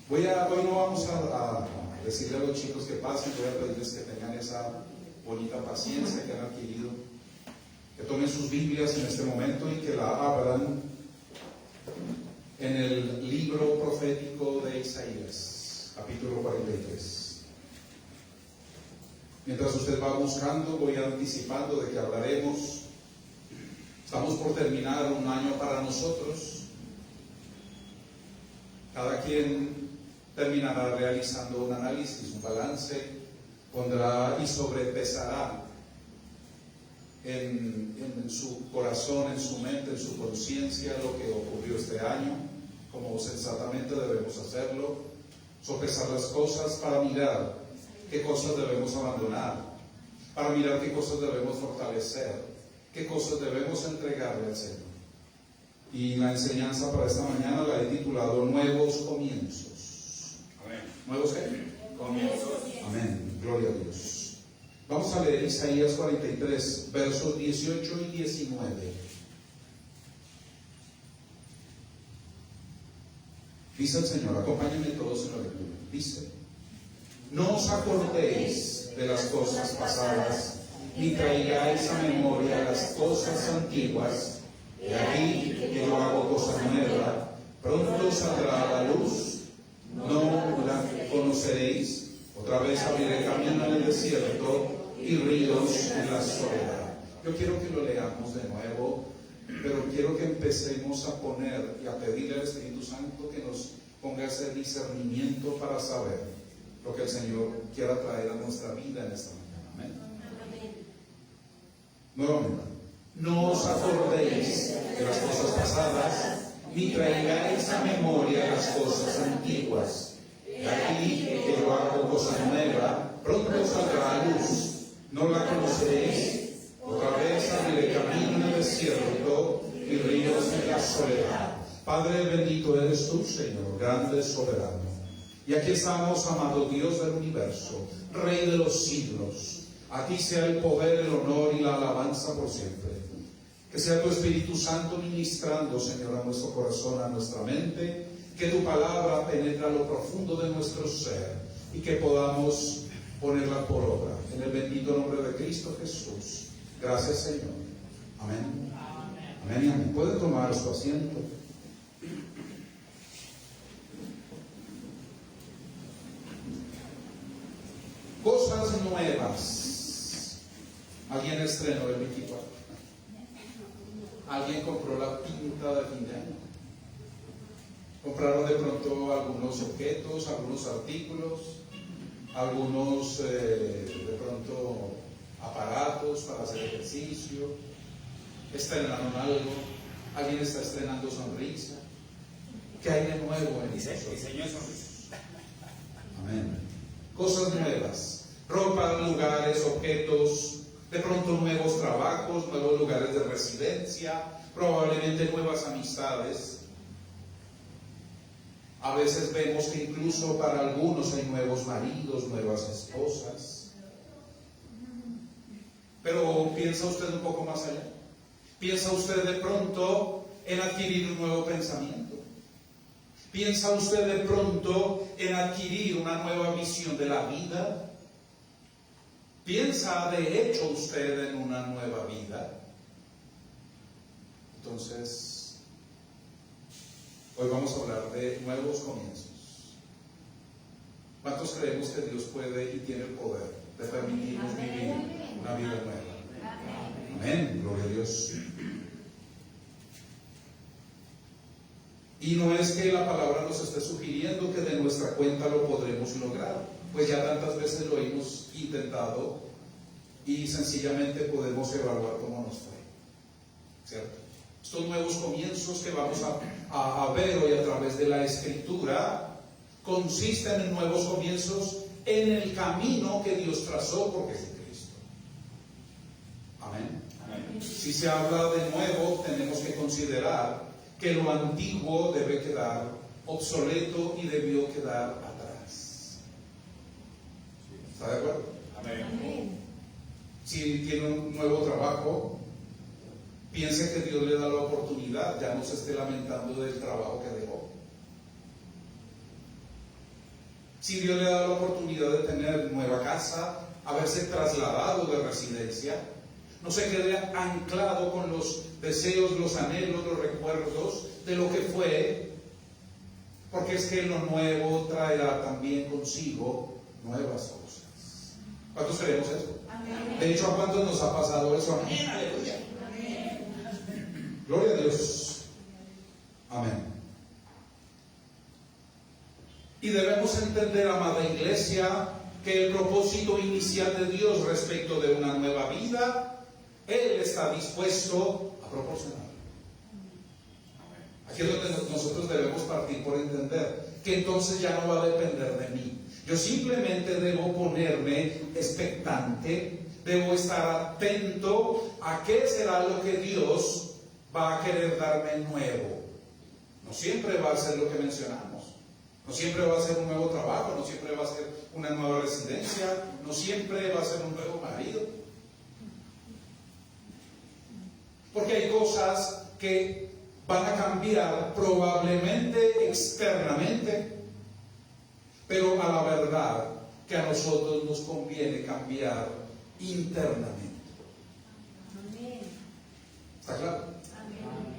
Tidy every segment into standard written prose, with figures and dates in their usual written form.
Hoy no vamos a decirle a los chicos que pasen, voy a pedirles que tengan esa bonita paciencia que han adquirido, que tomen sus Biblias en este momento y que la abran en el libro profético de Isaías, capítulo 43. Mientras usted va buscando, voy anticipando de que hablaremos. Estamos por terminar un año para nosotros. Cada quien terminará realizando un análisis, un balance, pondrá y sobrepesará en su corazón, en su mente, en su conciencia lo que ocurrió este año, como sensatamente debemos hacerlo, sopesar las cosas para mirar qué cosas debemos abandonar, para mirar qué cosas debemos fortalecer, qué cosas debemos entregarle al Señor. Y la enseñanza para esta mañana la he titulado Nuevos Comienzos. Amén. ¿Nuevos qué? Comienzos. Amén. Gloria a Dios. Vamos a leer Isaías 43, versos 18 y 19. Dice el Señor, acompáñenme todos en la lectura. Dice: no os acordéis de las cosas pasadas, ni traigáis a memoria las cosas antiguas. He aquí que yo hago cosa nueva, pronto saldrá a la luz, no la conoceréis. Otra vez abriré camino en el desierto y ríos en la soledad. Yo quiero que lo leamos de nuevo, pero quiero que empecemos a poner y a pedirle al Espíritu Santo que nos ponga ese discernimiento para saber lo que el Señor quiera traer a nuestra vida en esta mañana. Amén. Nuevamente. No os acordéis de las cosas pasadas, ni traigáis a memoria las cosas antiguas. He aquí que yo hago cosa nueva, pronto saldrá a luz. No la conoceréis. Otra vez abriré camino en el desierto y ríos en la soledad. Padre bendito eres tú, Señor, grande soberano. Y aquí estamos, amado Dios del universo, Rey de los siglos. A ti sea el poder, el honor y la alabanza por siempre. Que sea tu Espíritu Santo ministrando, Señor, a nuestro corazón, a nuestra mente. Que tu palabra penetre a lo profundo de nuestro ser y que podamos ponerla por obra. En el bendito nombre de Cristo Jesús. Gracias, Señor. Amén. Amén y amén. ¿Puede tomar su asiento? Cosas nuevas. ¿Alguien estrenó el 24? ¿Alguien compró la pinta de fin de año? ¿Compraron de pronto algunos objetos, algunos artículos, algunos de pronto aparatos para hacer ejercicio? ¿Estrenaron algo? ¿Alguien está estrenando sonrisa? ¿Qué hay de nuevo en nosotros? Diseño de sonrisa. Amén. Cosas nuevas, ropa, lugares, objetos, de pronto nuevos trabajos, nuevos lugares de residencia, probablemente nuevas amistades. A veces vemos que incluso para algunos hay nuevos maridos, nuevas esposas. Pero ¿piensa usted un poco más allá? ¿Piensa usted de pronto en adquirir un nuevo pensamiento? ¿Piensa usted de pronto en adquirir una nueva visión de la vida? ¿Piensa de hecho usted en una nueva vida? Entonces, hoy vamos a hablar de nuevos comienzos. ¿Cuántos creemos que Dios puede y tiene el poder de permitirnos vivir una vida nueva? Amén, gloria a Dios. Y no es que la palabra nos esté sugiriendo que de nuestra cuenta lo podremos lograr, pues ya tantas veces lo hemos intentado y sencillamente podemos evaluar cómo nos fue, ¿cierto? Estos nuevos comienzos que vamos a ver hoy a través de la Escritura consisten en nuevos comienzos en el camino que Dios trazó por Jesucristo. Amén. Amén. Si se habla de nuevo, tenemos que considerar que lo antiguo debe quedar obsoleto y debió quedar atrás. ¿Está de acuerdo? Amén. Si tiene un nuevo trabajo, piense que Dios le da la oportunidad, ya no se esté lamentando del trabajo que dejó. si Dios le ha dado la oportunidad de tener nueva casa, haberse trasladado de residencia, no se quede anclado con los deseos, los anhelos, los recuerdos de lo que fue, porque es que lo nuevo traerá también consigo nuevas cosas. ¿Cuántos queremos eso? Amén. De hecho, ¿a cuántos nos ha pasado eso? Amén. Aleluya. Gloria a Dios. Amén. Y debemos entender, amada iglesia, que el propósito inicial de Dios respecto de una nueva vida, Él está dispuesto a proporcionar. Aquí es donde nosotros debemos partir por entender que entonces ya no va a depender de mí. Yo simplemente debo ponerme expectante, debo estar atento a qué será lo que Dios va a querer darme nuevo. No siempre va a ser lo que mencionamos. No siempre va a ser un nuevo trabajo, no siempre va a ser una nueva residencia, no siempre va a ser un nuevo marido. Porque hay cosas que van a cambiar probablemente externamente, pero a la verdad que a nosotros nos conviene cambiar internamente. Amén. ¿Está claro? Amén.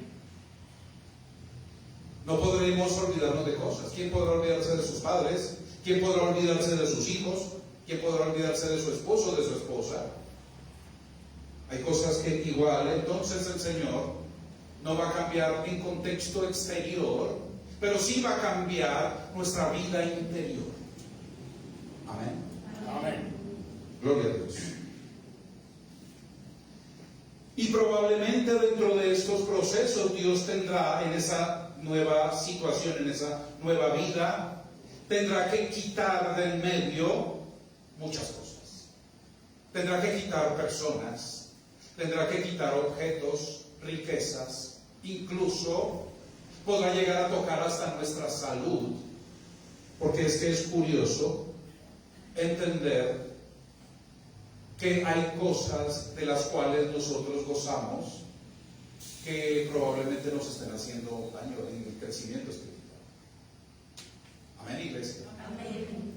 No podremos olvidarnos de cosas. ¿Quién podrá olvidarse de sus padres? ¿Quién podrá olvidarse de sus hijos? ¿Quién podrá olvidarse de su esposo o de su esposa? Hay cosas que igual, entonces el Señor no va a cambiar en contexto exterior, pero sí va a cambiar nuestra vida interior. Amén. Amén. Gloria a Dios. Y probablemente dentro de estos procesos Dios tendrá en esa nueva situación, en esa nueva vida, tendrá que quitar del medio muchas cosas. Tendrá que quitar personas, tendrá que quitar objetos, riquezas, incluso podrá llegar a tocar hasta nuestra salud, porque es que es curioso entender que hay cosas de las cuales nosotros gozamos que probablemente nos estén haciendo daño en el crecimiento espiritual. Amén, iglesia. Amén.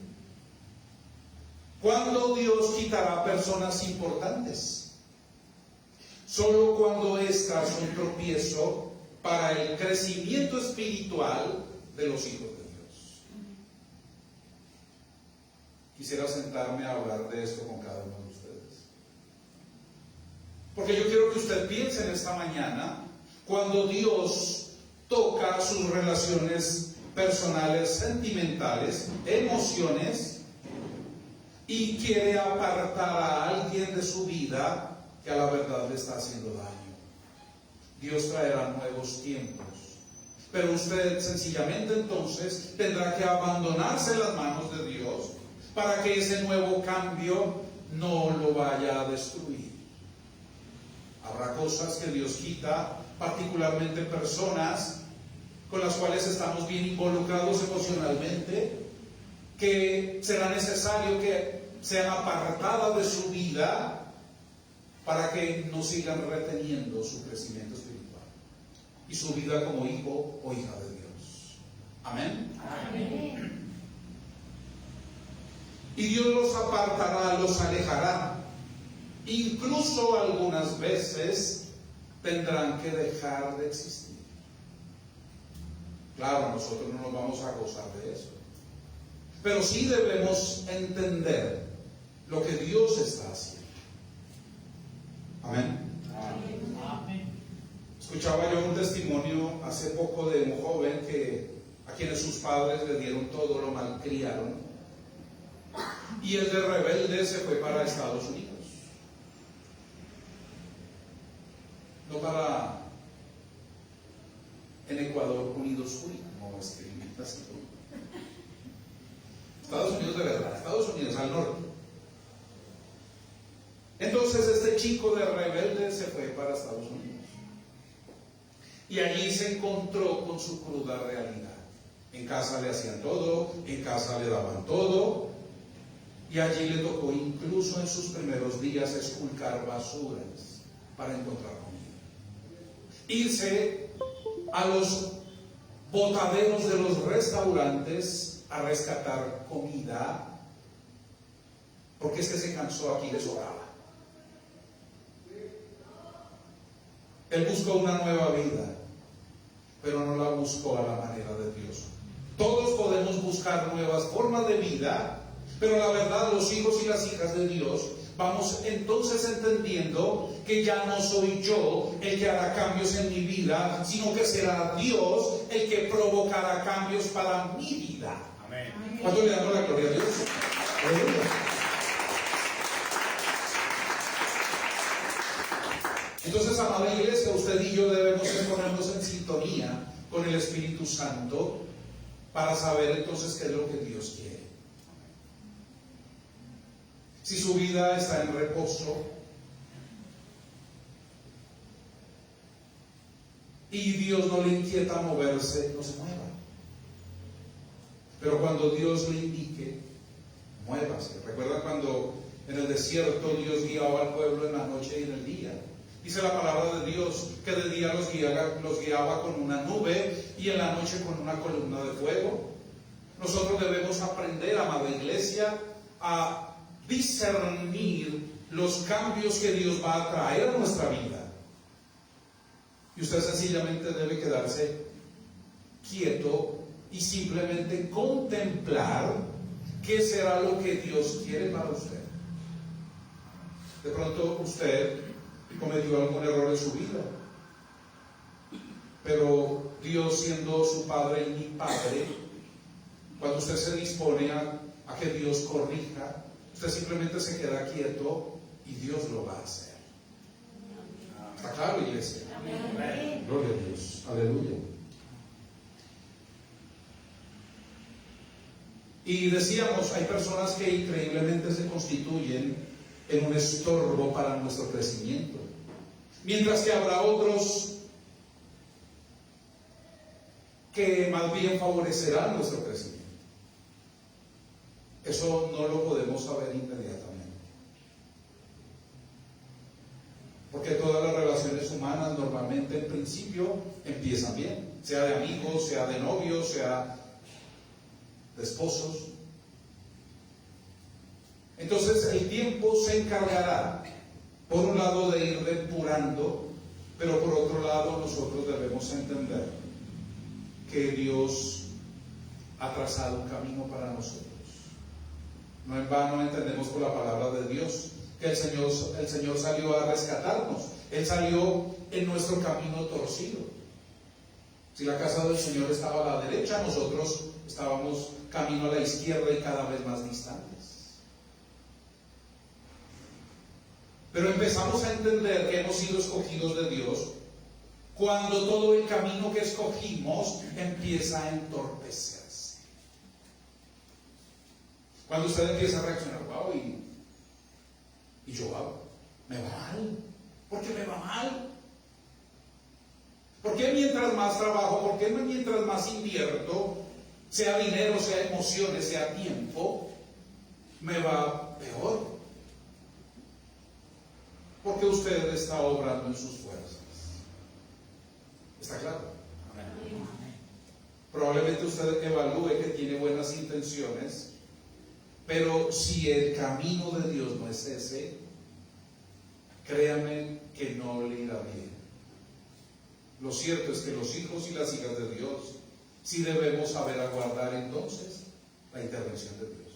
¿Cuándo Dios quitará personas importantes? Solo cuando éstas son tropiezo para el crecimiento espiritual de los hijos de Dios. Quisiera sentarme a hablar de esto con cada uno de ustedes. Porque yo quiero que usted piense en esta mañana, cuando Dios toca sus relaciones personales, sentimentales, emociones, y quiere apartar a alguien de su vida que a la verdad le está haciendo daño. Dios traerá nuevos tiempos, pero usted sencillamente entonces tendrá que abandonarse en las manos de Dios para que ese nuevo cambio no lo vaya a destruir. Habrá cosas que Dios quita, particularmente personas con las cuales estamos bien involucrados emocionalmente, que será necesario que sean apartadas de su vida para que no sigan reteniendo su crecimiento espiritual y su vida como hijo o hija de Dios. Amén. Amén. Y Dios los apartará, los alejará. Incluso algunas veces tendrán que dejar de existir. Claro, nosotros no nos vamos a gozar de eso, pero sí debemos entender lo que Dios está haciendo. Amén. Amén. Escuchaba yo un testimonio hace poco de un joven a quienes sus padres le dieron todo, lo malcriaron, y el de rebelde se fue para Estados Unidos. No para en Ecuador Unidos Uy, como escribí así. Estados Unidos de verdad, Estados Unidos al norte. Entonces este chico de rebelde se fue para Estados Unidos y allí se encontró con su cruda realidad. En casa le hacían todo, en casa le daban todo, y allí le tocó incluso en sus primeros días esculcar basuras para encontrar comida. Irse a los botaderos de los restaurantes a rescatar comida, porque es que se cansó aquí, le sobraba. Él buscó una nueva vida, pero no la buscó a la manera de Dios. Todos podemos buscar nuevas formas de vida, pero la verdad, los hijos y las hijas de Dios, vamos entonces entendiendo que ya no soy yo el que hará cambios en mi vida, sino que será Dios el que provocará cambios para mi vida. Amén. ¿Cuánto le damos la gloria a Dios? Aleluya. Entonces, amada iglesia, usted y yo debemos ponernos en sintonía con el Espíritu Santo para saber entonces qué es lo que Dios quiere. Si su vida está en reposo y Dios no le inquieta moverse, no se mueva. Pero cuando Dios le indique, muévase. ¿Recuerdan cuando en el desierto Dios guiaba al pueblo en la noche y en el día? Dice la palabra de Dios que de día los guiaba con una nube y en la noche con una columna de fuego. Nosotros debemos aprender, amada iglesia, a discernir los cambios que Dios va a traer a nuestra vida. Y usted sencillamente debe quedarse quieto y simplemente contemplar qué será lo que Dios quiere para usted. De pronto usted cometió algún error en su vida, pero Dios, siendo su Padre y mi Padre, cuando usted se dispone a que Dios corrija, usted simplemente se queda quieto y Dios lo va a hacer. ¿Está claro, iglesia? Amén. Gloria a Dios. Aleluya. Y decíamos, hay personas que increíblemente se constituyen en un estorbo para nuestro crecimiento, mientras que habrá otros que más bien favorecerán nuestro crecimiento. Eso no lo podemos saber inmediatamente, porque todas las relaciones humanas normalmente en principio empiezan bien, sea de amigos, sea de novios, sea de esposos. Entonces el tiempo se encargará, por un lado, de ir depurando, pero por otro lado nosotros debemos entender que Dios ha trazado un camino para nosotros. No en vano entendemos por la palabra de Dios que el Señor salió a rescatarnos. Él salió en nuestro camino torcido. Si la casa del Señor estaba a la derecha, nosotros estábamos camino a la izquierda y cada vez más distantes. Pero empezamos a entender que hemos sido escogidos de Dios cuando todo el camino que escogimos empieza a entorpecerse. Cuando usted empieza a reaccionar, wow, y yo hago, me va mal. ¿Por qué me va mal? ¿Por qué mientras más trabajo, por qué mientras más invierto, sea dinero, sea emociones, sea tiempo, me va peor? Porque usted está obrando en sus fuerzas. ¿Está claro? Amén. Probablemente usted evalúe que tiene buenas intenciones, pero si el camino de Dios no es ese, créame que no le irá bien. Lo cierto es que los hijos y las hijas de Dios sí debemos saber aguardar entonces la intervención de Dios.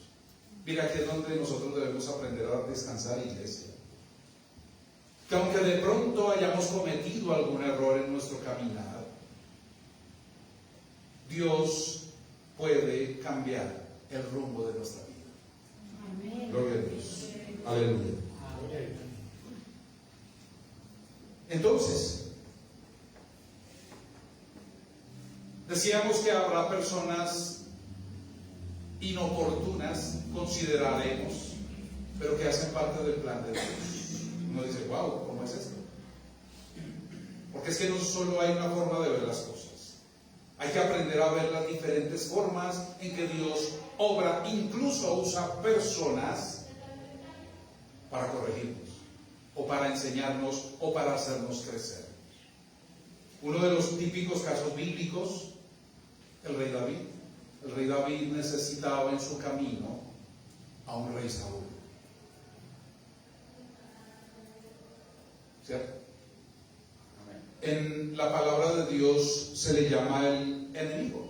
Mira, aquí es donde nosotros debemos aprender a descansar, iglesia. Que aunque de pronto hayamos cometido algún error en nuestro caminar, Dios puede cambiar el rumbo de nuestra vida. Amén. Gloria a Dios. Aleluya. Amén. Entonces, decíamos que habrá personas inoportunas, consideraremos, pero que hacen parte del plan de Dios. Uno dice, wow, ¿cómo es esto? Porque es que no solo hay una forma de ver las cosas, hay que aprender a ver las diferentes formas en que Dios obra, incluso usa personas para corregirnos, o para enseñarnos, o para hacernos crecer. Uno de los típicos casos bíblicos el rey David. El rey David necesitaba en su camino a un rey Saúl. ¿Cierto? En la palabra de Dios se le llama el enemigo.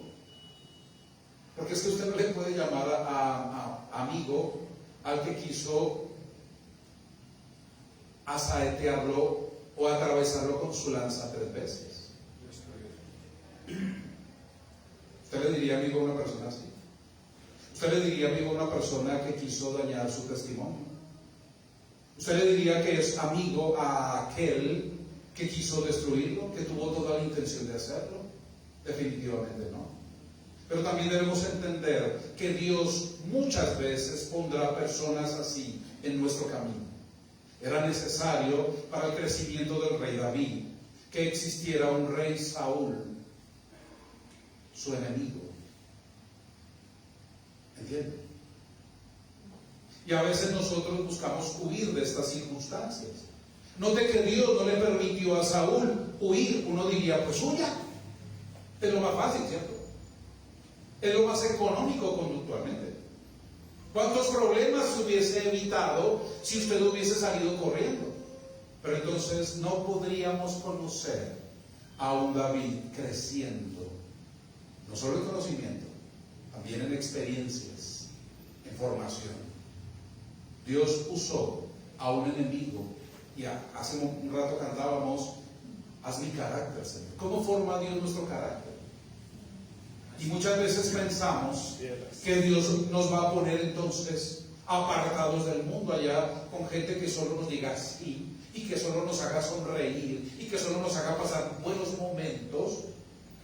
Porque es que usted no le puede llamar a amigo al que quiso asaetearlo o atravesarlo con su lanza 3 veces. ¿Usted le diría amigo a una persona así? ¿Usted le diría amigo a una persona que quiso dañar su testimonio? ¿Usted le diría que es amigo a aquel que quiso destruirlo, que tuvo toda la intención de hacerlo? Definitivamente no. Pero también debemos entender que Dios muchas veces pondrá personas así en nuestro camino. Era necesario para el crecimiento del rey David que existiera un rey Saúl, su enemigo. ¿Entiende? Y a veces nosotros buscamos huir de estas circunstancias. Note que Dios no le permitió a Saúl huir. Uno diría, pues huya. Es lo más fácil, ¿cierto? Es lo más económico conductualmente. ¿Cuántos problemas se hubiese evitado si usted hubiese salido corriendo? Pero entonces no podríamos conocer a un David creciendo, no solo en conocimiento, también en experiencias, en formación. Dios usó a un enemigo, y hace un rato cantábamos, haz mi carácter, Señor. ¿Cómo forma Dios nuestro carácter? Y muchas veces pensamos que Dios nos va a poner entonces apartados del mundo, allá con gente que solo nos diga sí, y que solo nos haga sonreír, y que solo nos haga pasar buenos momentos.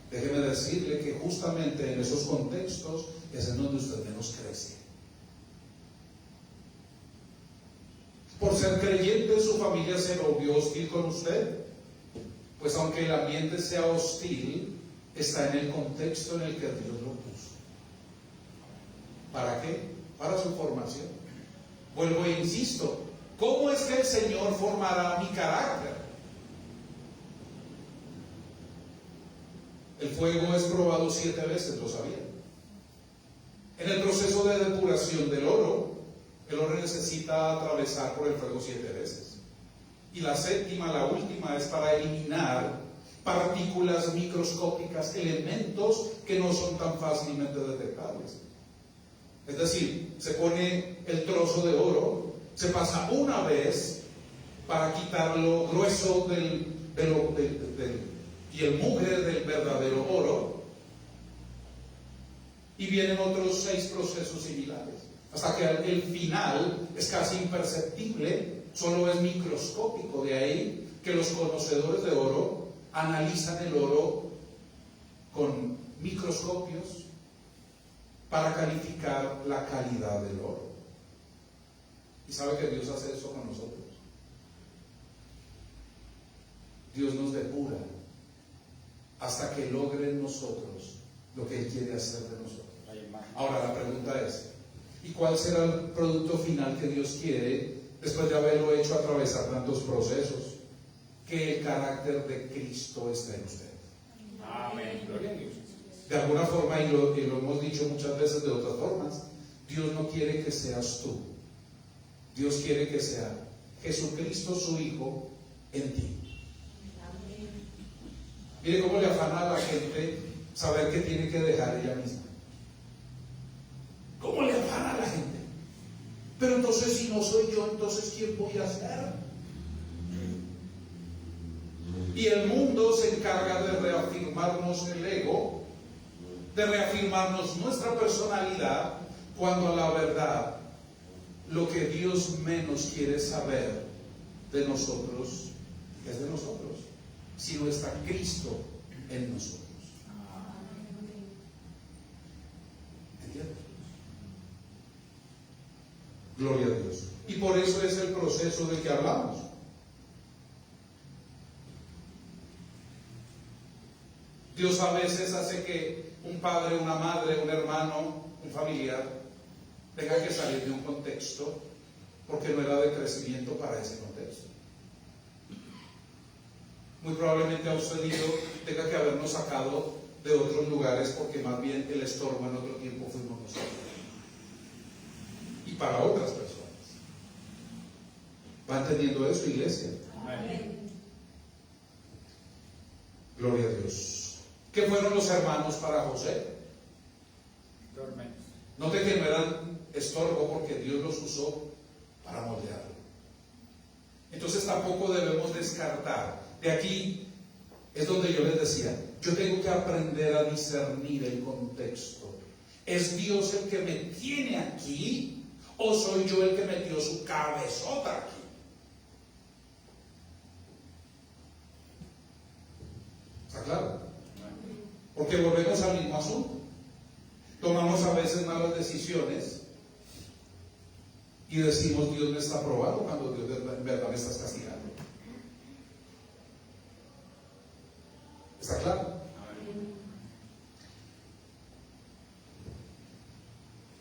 Déjeme decirle que justamente en esos contextos es en donde usted menos crece. Por ser creyente, su familia se volvió hostil con usted. Pues aunque el ambiente sea hostil, está en el contexto en el que Dios lo puso. ¿Para qué? Para su formación. Vuelvo e insisto, ¿cómo es que el Señor formará mi carácter? El fuego es probado 7 veces, ¿lo sabían? En el proceso de depuración del oro, el oro necesita atravesar por el fuego 7 veces. Y la séptima, la última, es para eliminar partículas microscópicas, elementos que no son tan fácilmente detectables. Es decir, se pone el trozo de oro, se pasa una vez para quitar lo grueso y el mugre del verdadero oro, y vienen otros 6 procesos similares, hasta que el final es casi imperceptible, solo es microscópico. De ahí que los conocedores de oro analizan el oro con microscopios para calificar la calidad del oro. ¿Y sabe que Dios hace eso con nosotros? Dios nos depura hasta que logre en nosotros lo que Él quiere hacer de nosotros. Ahora la pregunta es, ¿y cuál será el producto final que Dios quiere después de haberlo hecho atravesar tantos procesos? Que el carácter de Cristo esté en usted. Amén. Gloria a Dios. De alguna forma, y lo hemos dicho muchas veces de otras formas, Dios no quiere que seas tú. Dios quiere que sea Jesucristo, su Hijo, en ti. Mire cómo le afana a la gente saber que tiene que dejar ella misma. ¿Cómo le afana a la gente? Pero entonces, si no soy yo, entonces ¿quién voy a ser? Y el mundo se encarga de reafirmarnos el ego, de reafirmarnos nuestra personalidad, cuando a la verdad lo que Dios menos quiere saber de nosotros es de nosotros, si no está Cristo en nosotros. ¿Entiendes? Gloria a Dios. Y por eso es el proceso del que hablamos. Dios a veces hace que un padre, una madre, un hermano, un familiar tenga que salir de un contexto porque no era de crecimiento para ese contexto. Muy probablemente a usted y yo tenga que habernos sacado de otros lugares, porque más bien el estorbo en otro tiempo fuimos nosotros. Y para otras personas. ¿Va entendiendo eso, iglesia? Amén. Gloria a Dios. ¿Qué fueron los hermanos para José? Tormentos. Note que no eran estorbo, porque Dios los usó para moldearlo. Entonces tampoco debemos descartar. De aquí es donde yo les decía, yo tengo que aprender a discernir el contexto. ¿Es Dios el que me tiene aquí o soy yo el que metió su cabezota aquí? ¿Está claro? Porque volvemos al mismo asunto. Tomamos a veces malas decisiones y decimos, Dios me está probando, cuando Dios en verdad me está castigando. ¿Está claro?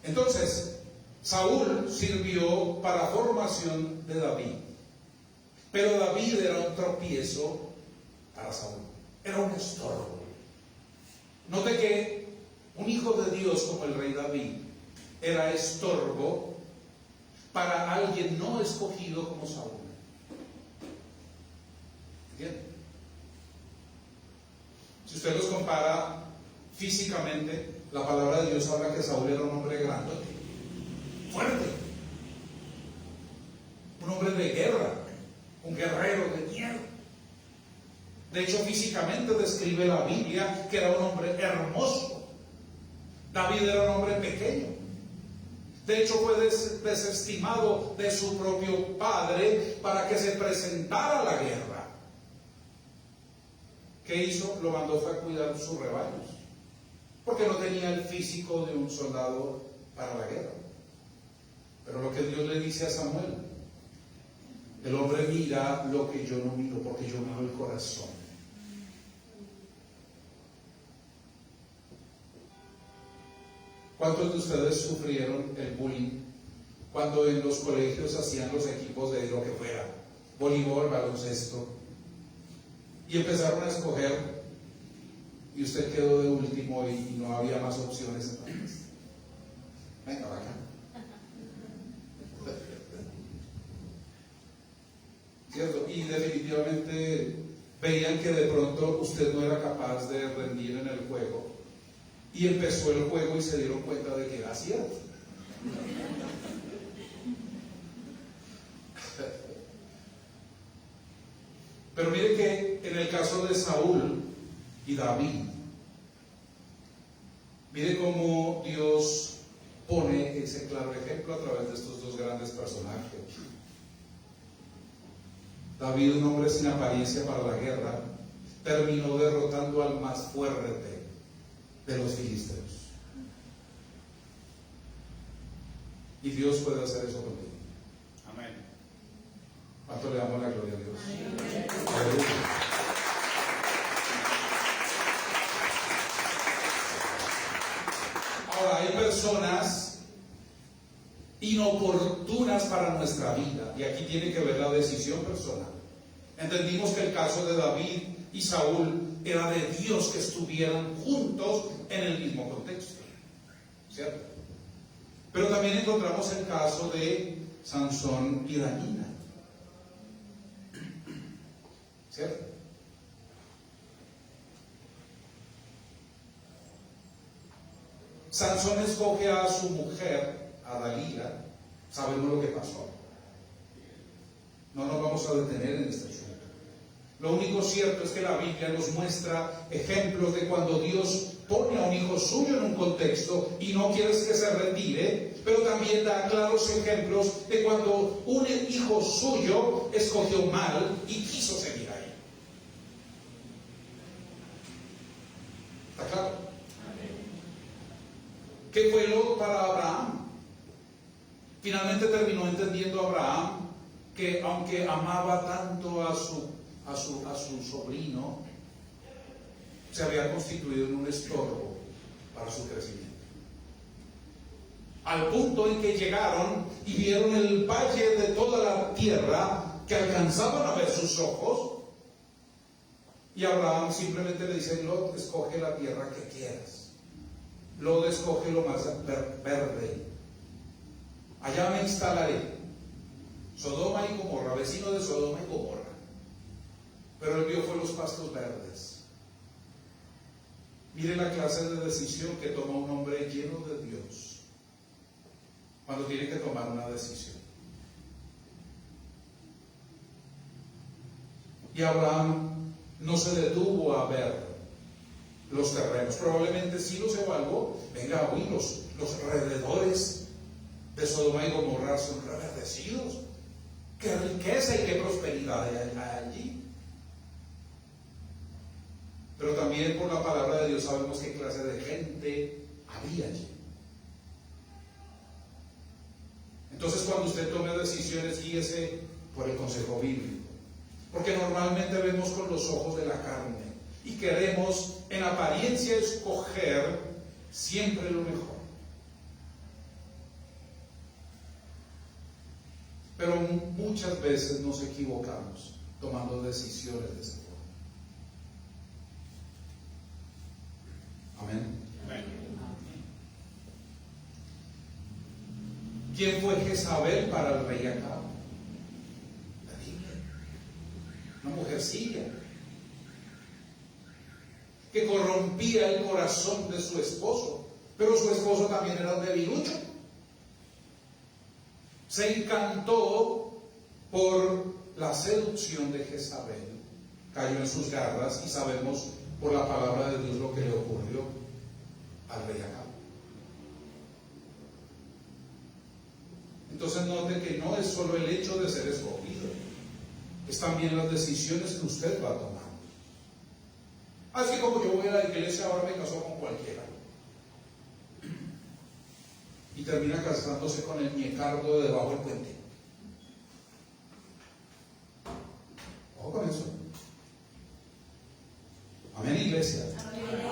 Entonces, Saúl sirvió para formación de David, pero David era un tropiezo para Saúl, era un estorbo. Note que un hijo de Dios como el rey David era estorbo para alguien no escogido como Saúl. ¿Entiende? Si usted los compara físicamente, la palabra de Dios habla que Saúl era un hombre grande, fuerte, un hombre de guerra, un guerrero de hierro. De hecho, físicamente describe la Biblia que era un hombre hermoso. David era un hombre pequeño. De hecho, fue desestimado de su propio padre para que se presentara a la guerra. ¿Qué hizo? Lo mandó fue a cuidar sus rebaños, porque no tenía el físico de un soldado para la guerra. Pero lo que Dios le dice a Samuel, el hombre mira lo que yo no miro, porque yo miro el corazón. ¿Cuántos de ustedes sufrieron el bullying cuando en los colegios hacían los equipos de lo que fuera, voleibol, baloncesto, y empezaron a escoger y usted quedó de último y no había más opciones? Entonces, venga, acá. ¿Cierto? Y definitivamente veían que de pronto usted no era capaz de rendir en el juego, y empezó el juego y se dieron cuenta de que era cierto. Pero mire que en el caso de Saúl y David, mire cómo Dios pone ese claro ejemplo a través de estos dos grandes personajes. David, un hombre sin apariencia para la guerra, terminó derrotando al más fuerte de los filisteos. Y Dios puede hacer eso contigo. Amén. ¿Cuánto le damos la gloria a Dios? Amén. Aleluya. Ahora, hay personas inoportunas para nuestra vida, y aquí tiene que ver la decisión personal. Entendimos que el caso de David y Saúl era de Dios que estuvieran juntos en el mismo contexto, ¿cierto? Pero también encontramos el caso de Sansón y Dalila, ¿cierto? Sansón escoge a su mujer, a Dalila. Sabemos lo que pasó. No nos vamos a detener en este asunto. Lo único cierto es que la Biblia nos muestra ejemplos de cuando Dios pone a un hijo suyo en un contexto y no quiere que se retire, pero también da claros ejemplos de cuando un hijo suyo escogió mal y quiso seguir ahí. ¿Está claro? ¿Qué fue lo para Abraham? Finalmente terminó entendiendo Abraham que aunque amaba tanto a su sobrino, se había constituido en un estorbo para su crecimiento. Al punto en que llegaron y vieron el valle de toda la tierra que alcanzaban a ver sus ojos, Y Abraham simplemente le dice: Lot, escoge la tierra que quieras. Lot escoge lo más verde. Allá me instalaré. Sodoma y Gomorra, vecino de Sodoma y Gomorra. Pero él vio fue los pastos verdes. Mire la clase de decisión que toma un hombre lleno de Dios cuando tiene que tomar una decisión. Y Abraham no se detuvo a ver los terrenos. Probablemente sí los evaluó. Venga, hoy los alrededores de Sodoma y Gomorra son reverdecidos. Qué riqueza y qué prosperidad hay allí. Pero también por la palabra de Dios sabemos qué clase de gente había allí. Entonces, cuando usted tome decisiones, guíese por el consejo bíblico. Porque normalmente vemos con los ojos de la carne y queremos en apariencia escoger siempre lo mejor. Pero muchas veces nos equivocamos tomando decisiones de esa forma. Amén. Amén. ¿Quién fue Jezabel para el rey Acab? La Biblia. Una mujercilla que corrompía el corazón de su esposo, pero su esposo también era un debilucho. Se encantó por la seducción de Jezabel, cayó en sus garras y sabemos por la palabra de Dios lo que le ocurrió al rey Acab. Entonces note que no es solo el hecho de ser escogido, es también las decisiones que usted va a tomar. Así como yo voy a la iglesia, ahora me caso con cualquiera y termina casándose con el ñecardo de debajo del puente. Ojo con eso. Amén, iglesia.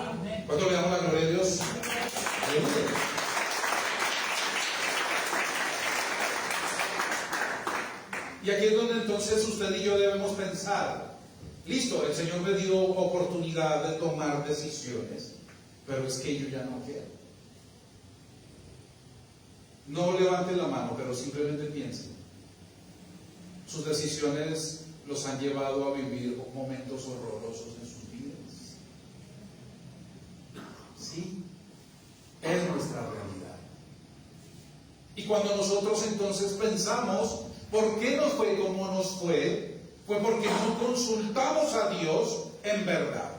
Amén. ¿Cuánto le damos la gloria a Dios? Aleluya. Y aquí es donde entonces usted y yo debemos pensar: listo, el Señor me dio oportunidad de tomar decisiones, pero es que yo ya no quiero. No levante la mano, pero simplemente piense. Sus decisiones los han llevado a vivir momentos horrorosos en sus vidas. Sí, es nuestra realidad. Y cuando nosotros entonces pensamos, ¿por qué nos fue como nos fue? Fue porque no consultamos a Dios en verdad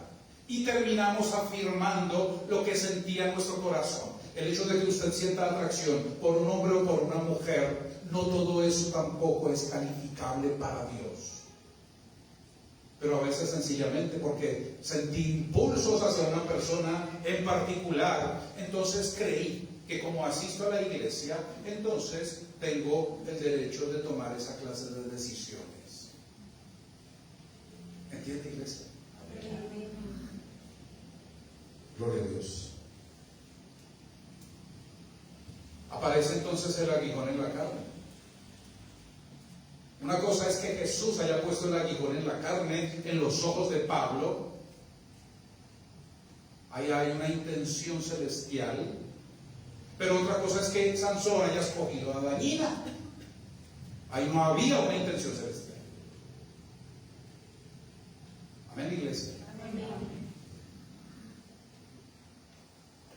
y terminamos afirmando lo que sentía en nuestro corazón. El hecho de que usted sienta atracción por un hombre o por una mujer, no todo eso tampoco es calificable para Dios. Pero a veces sencillamente porque sentí impulsos hacia una persona en particular, entonces creí que como asisto a la iglesia, entonces tengo el derecho de tomar esa clase de decisiones. ¿Entiende, iglesia? Gloria a Dios. Aparece entonces el aguijón en la carne. Una cosa es que Jesús haya puesto el aguijón en la carne, en los ojos de Pablo. Ahí hay una intención celestial. Pero otra cosa es que Sansón haya escogido a Dalila. Ahí no había una intención celestial. Amén, iglesia. Amén.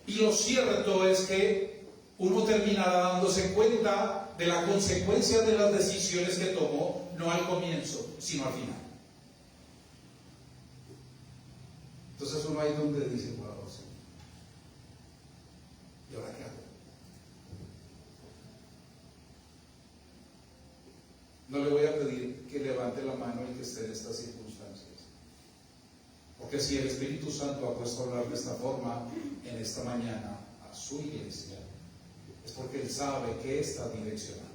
Y lo cierto es que uno terminará dándose cuenta de la consecuencia de las decisiones que tomó, no al comienzo, sino al final. Entonces uno ahí donde dice: wow, sí. ¿Y ahora qué hago? No le voy a pedir que levante la mano el que esté en estas circunstancias. Porque si el Espíritu Santo ha puesto a hablar de esta forma en esta mañana a su iglesia, es porque Él sabe que está direccionando.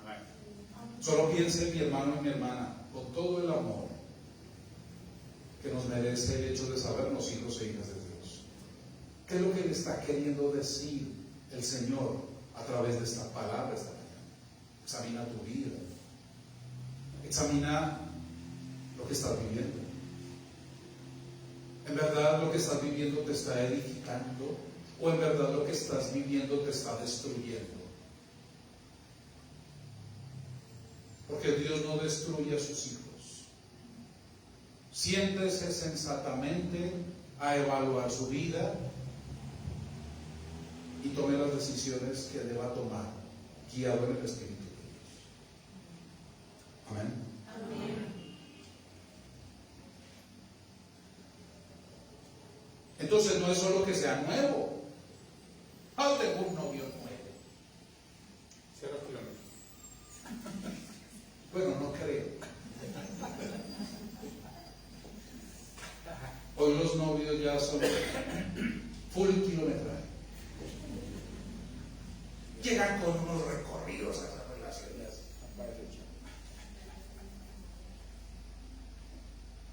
Amén. Solo piense, mi hermano y mi hermana, con todo el amor que nos merece el hecho de sabernos hijos e hijas de Dios. ¿Qué es lo que le está queriendo decir el Señor a través de esta palabra esta mañana? Examina tu vida. Examina lo que estás viviendo. ¿En verdad lo que estás viviendo te está edificando? ¿O en verdad lo que estás viviendo te está destruyendo? Porque Dios no destruye a sus hijos. Siéntese sensatamente a evaluar su vida y tome las decisiones que deba tomar, guiado en el Espíritu de Dios. Amén. Amén. Entonces no es solo que sea nuevo. Ah, tengo un novio nuevo. 0 kilómetros. Bueno, no creo. Hoy los novios ya son full kilometraje. Llegan con unos recorridos a esas relaciones.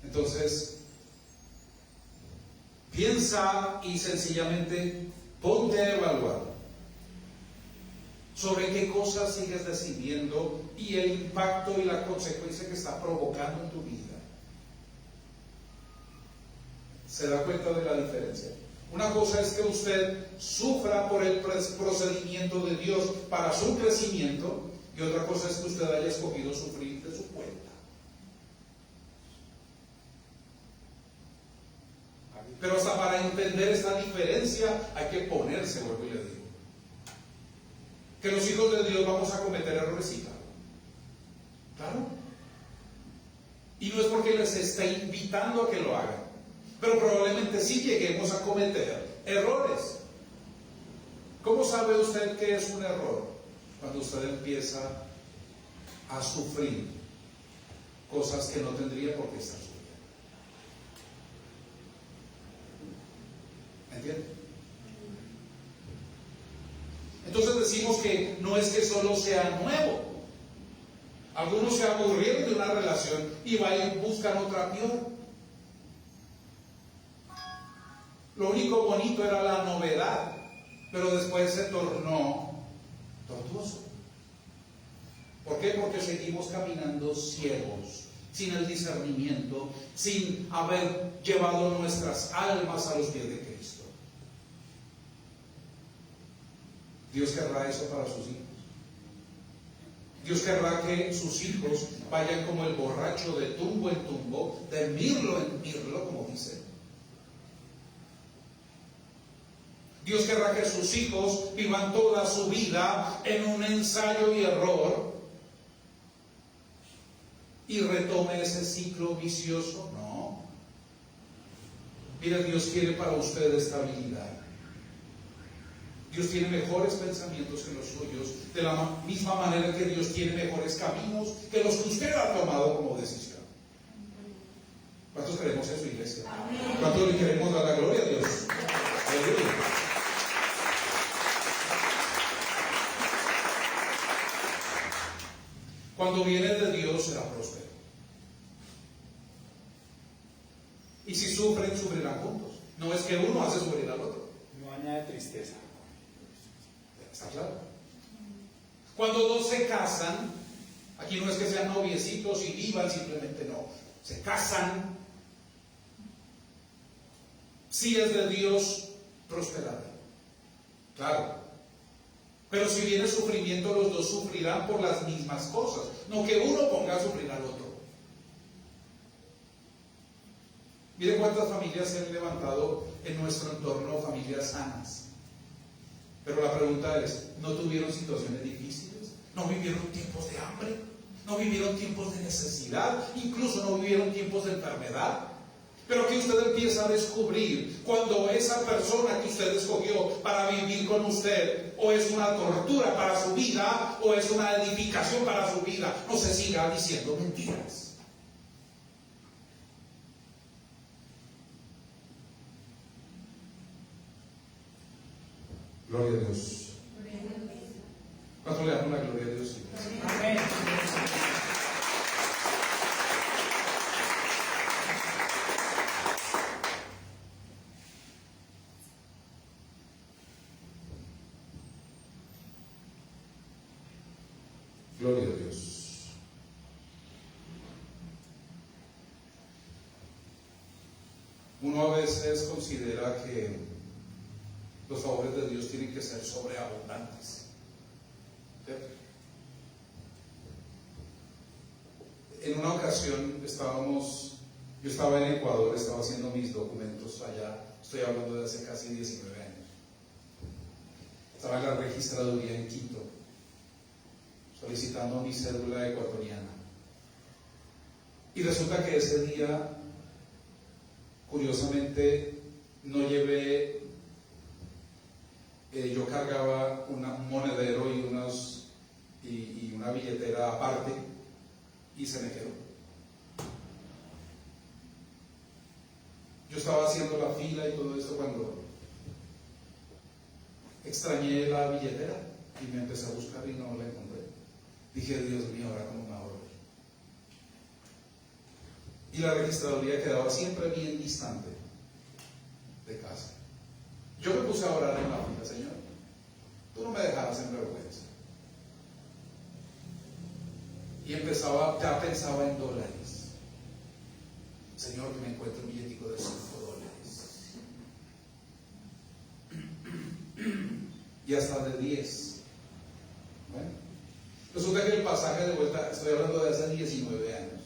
Entonces, piensa y sencillamente ponte a evaluar sobre qué cosas sigues decidiendo y el impacto y la consecuencia que está provocando en tu vida. ¿Se da cuenta de la diferencia? Una cosa es que usted sufra por el procedimiento de Dios para su crecimiento, y otra cosa es que usted haya escogido sufrir de su cuenta. Pero hasta para entender esta diferencia hay que ponerse, vuelvo y le digo, que los hijos de Dios vamos a cometer errores, sí, claro. Y no es porque les esté invitando a que lo hagan, pero probablemente sí lleguemos a cometer errores. ¿Cómo sabe usted qué es un error? Cuando usted empieza a sufrir cosas que no tendría por qué estar sufriendo. ¿Entiende? Entonces decimos que no es que solo sea nuevo. Algunos se aburrieron de una relación y van y buscan otra peor. Lo único bonito era la novedad, pero después se tornó tortuoso. ¿Por qué? Porque seguimos caminando ciegos, sin el discernimiento, sin haber llevado nuestras almas a los pies de Cristo. Dios querrá eso para sus hijos. Dios querrá que sus hijos vayan como el borracho de tumbo en tumbo, de mirlo en mirlo, como dice. Dios querrá que sus hijos vivan toda su vida en un ensayo y error y retome ese ciclo vicioso. No. Mira, Dios quiere para usted estabilidad. Dios tiene mejores pensamientos que los suyos, de la misma manera que Dios tiene mejores caminos que los que usted ha tomado como decisión. ¿Cuántos creemos eso, iglesia? Amén. ¿Cuántos le queremos dar la gloria a Dios? Aleluya. Cuando viene de Dios será próspero. Y si sufren, sufrirán juntos. No es que uno hace sufrir al otro. No añade tristeza. ¿Está claro? Cuando dos se casan, aquí no es que sean noviecitos y vivan, simplemente no. Se casan. Si es de Dios, prosperará. Claro. Pero si viene sufrimiento, los dos sufrirán por las mismas cosas. No que uno ponga a sufrir al otro. Mire cuántas familias se han levantado en nuestro entorno, familias sanas. Pero la pregunta es, ¿no tuvieron situaciones difíciles? ¿No vivieron tiempos de hambre? ¿No vivieron tiempos de necesidad? Incluso no vivieron tiempos de enfermedad. Pero que usted empieza a descubrir cuando esa persona que usted escogió para vivir con usted o es una tortura para su vida o es una edificación para su vida, no se siga diciendo mentiras. Gloria a Dios. ¿Cuánto le damos la gloria a Dios? Amén. Gloria a Dios. Uno a veces considera que los favores de Dios tienen que ser sobreabundantes, ¿cierto? En una ocasión yo estaba en Ecuador, estaba haciendo mis documentos allá, estoy hablando de hace casi 19 años. Estaba en la registraduría en Quito, solicitando mi cédula ecuatoriana. Y resulta que ese día, curiosamente, no llevé, yo cargaba un monedero y una billetera aparte, y se me quedó. Yo estaba haciendo la fila y todo esto cuando extrañé la billetera y me empecé a buscar y no la encontré. Dije, Dios mío, ahora cómo me ahorro. Y la registraduría quedaba siempre bien distante de casa. Yo me puse a orar en la fila, Señor, tú no me dejarás en vergüenza. Y ya pensaba en dólares. Señor, que me encuentre un billetico de $5. Y hasta de 10. Bueno, resulta que el pasaje de vuelta, estoy hablando de hace 19 años,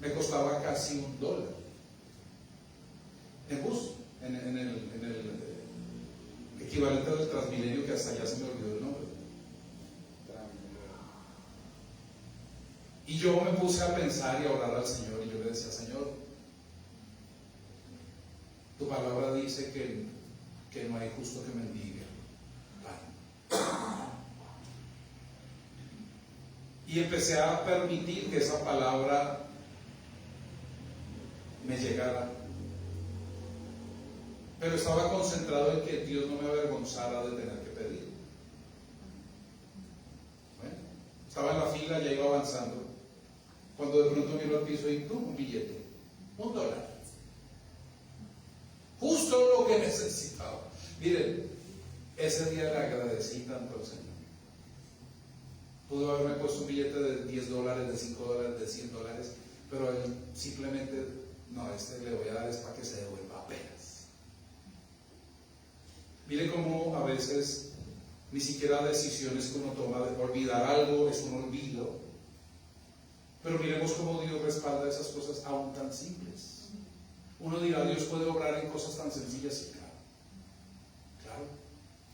me costaba casi $1 en bus, en el equivalente del Transmilenio, que hasta allá se me olvidó el nombre. Y yo me puse a pensar y a orar al Señor, y yo le decía, Señor, tu palabra dice que no hay justo que mendigue. Y empecé a permitir que esa palabra me llegara. Pero estaba concentrado en que Dios no me avergonzara de tener que pedir. Bueno, estaba en la fila, ya iba avanzando, cuando de pronto miro al piso y ¡pum! Un billete, $1. Justo lo que necesitaba. Miren, ese día le agradecí tanto al Señor. Pudo haberme puesto un billete de $10, de $5, de $100, pero él simplemente, no, le voy a dar es para que se devuelva apenas. Mire cómo a veces ni siquiera decisiones que uno toma de olvidar algo es un olvido, pero miremos cómo Dios respalda esas cosas aún tan simples. Uno dirá, Dios puede obrar en cosas tan sencillas, y claro.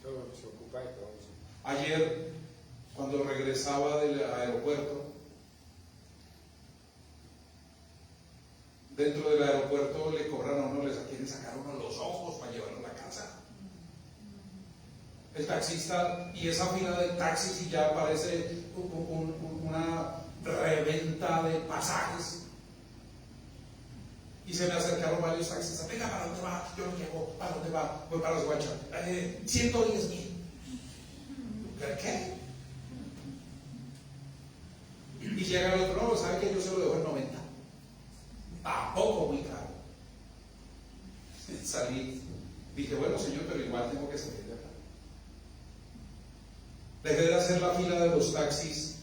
Todo se ocupa de todo eso. Ayer, cuando regresaba del aeropuerto, dentro del aeropuerto le cobran a uno, quieren sacar a uno los ojos para llevarlo a la casa. El taxista, y esa fila de taxis, y ya parece una reventa de pasajes. Y se me acercaron varios taxistas. Venga, ¿para dónde va? Yo lo llevo. ¿Para dónde va? Voy para Soacha. 110,000. ¿Qué? Y llega el otro, no, ¿sabe que yo se lo dejo en 90? Tampoco muy caro. Salí, dije, bueno, Señor, pero igual tengo que salir de acá. Dejé de hacer la fila de los taxis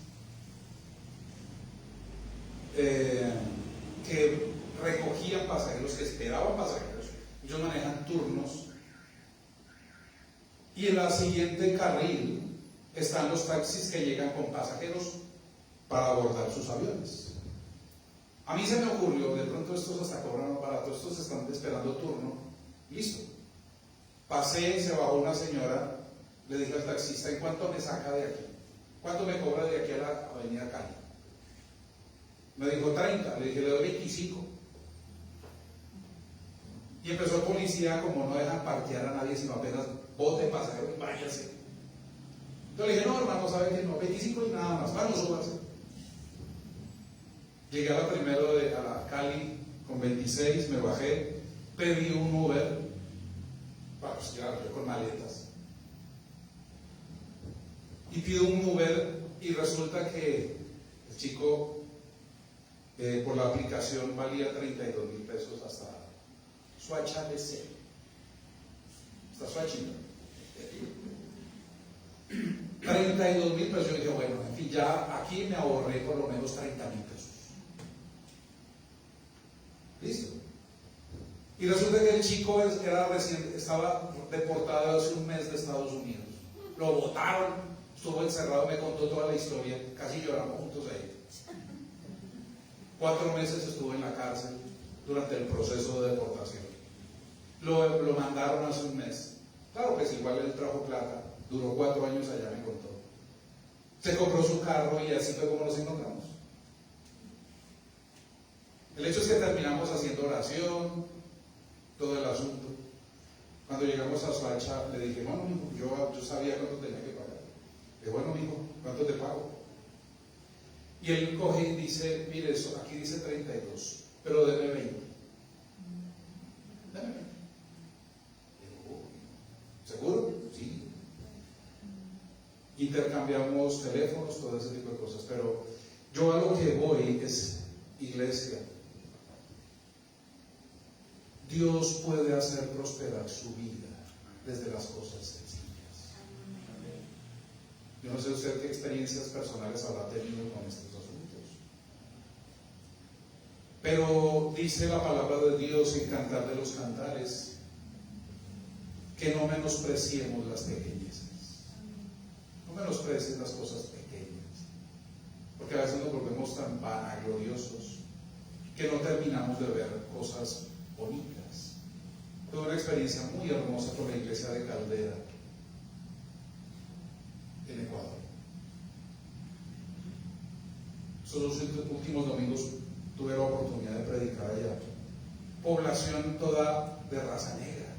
que recogían pasajeros, que esperaban pasajeros. Ellos manejan turnos. Y en la siguiente carril están los taxis que llegan con pasajeros para abordar sus aviones. A mí se me ocurrió, de pronto estos hasta cobran más barato, estos están esperando turno, listo. Pasé, se bajó una señora, le dije al taxista, ¿en cuánto me saca de aquí? ¿Cuánto me cobra de aquí a la avenida Cali? Me dijo 30, le dije, le doy 25. Y empezó el policía, como no dejan parquear a nadie, sino apenas bote pasajero y váyase. Entonces le dije, no, hermano, ¿sabe qué? No, 25 y nada más, vamos, súbase. Llegué a la primero a la Cali con 26, me bajé, pedí un Uber, pues claro, yo con maletas. Y pido un Uber y resulta que el chico por la aplicación valía 32,000 pesos hasta Soacha BC. Hasta Soachita. 32,000 pesos. Yo dije, bueno, en fin, ya aquí me ahorré por lo menos 30,000 pesos. Listo. Y resulta que el chico estaba deportado hace un mes de Estados Unidos. Lo botaron, estuvo encerrado, me contó toda la historia, casi lloramos juntos ahí. 4 meses estuvo en la cárcel durante el proceso de deportación. Lo mandaron hace un mes. Claro, pues igual él trajo plata, duró 4 años allá, me contó. Se compró su carro y así fue como nos encontramos. El hecho es que terminamos haciendo oración, todo el asunto. Cuando llegamos a Soacha, le dije, bueno, mijo, yo sabía cuánto tenía que pagar. Le dije, bueno, mijo, ¿cuánto te pago? Y él coge y dice, mire, eso, aquí dice 32, pero deme 20. Deme 20. Digo, ¿seguro? Sí. Intercambiamos teléfonos, todo ese tipo de cosas, pero yo a lo que voy es, iglesia, Dios puede hacer prosperar su vida desde las cosas sencillas. Yo no sé usted qué experiencias personales habrá tenido con estos asuntos, pero dice la palabra de Dios en Cantar de los Cantares que no menospreciemos las pequeñeces, no menosprecies las cosas pequeñas, porque a veces nos volvemos tan vanagloriosos que no terminamos de ver cosas bonitas. Tuve una experiencia muy hermosa con la iglesia de Caldera en Ecuador. Esos últimos domingos tuve la oportunidad de predicar allá. Población toda de raza negra.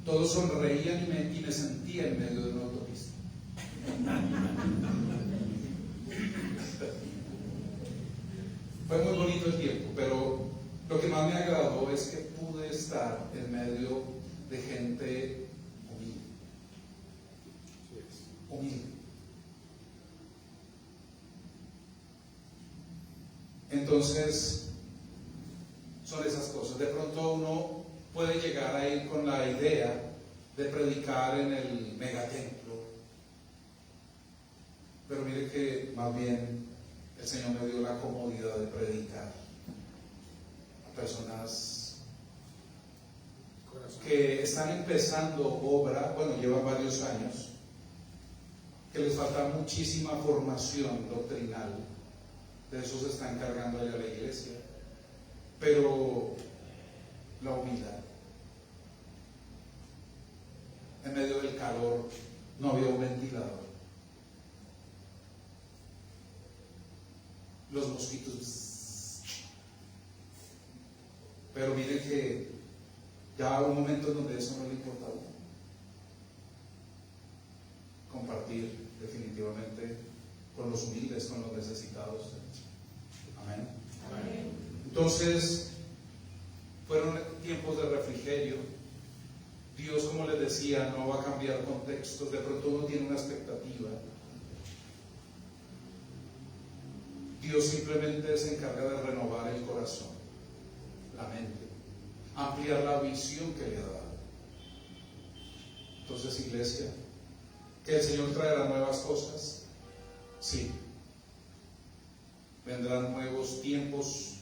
Todos sonreían y me sentía en medio de una autopista. Fue muy bonito el tiempo, pero lo que más me agradó es que pude estar en medio de gente humilde. Humilde. Entonces, son esas cosas. De pronto uno puede llegar a ir con la idea de predicar en el megatemplo, pero mire que más bien el Señor me dio la comodidad de predicar a personas que están empezando obra, bueno, llevan varios años, que les falta muchísima formación doctrinal, de eso se está encargando allá la iglesia, pero la humildad. En medio del calor no había un ventilador. Los mosquitos. Pero miren que ya hubo un momento en donde eso no le importaba. Compartir definitivamente con los humildes, con los necesitados. Amén. Amén. Entonces, fueron tiempos de refrigerio. Dios, como les decía, no va a cambiar contextos. De pronto uno tiene una expectativa. Dios simplemente se encarga de renovar el corazón, la mente, ampliar la visión que le ha dado. Entonces, iglesia, ¿que el Señor traerá nuevas cosas? Sí. Vendrán nuevos tiempos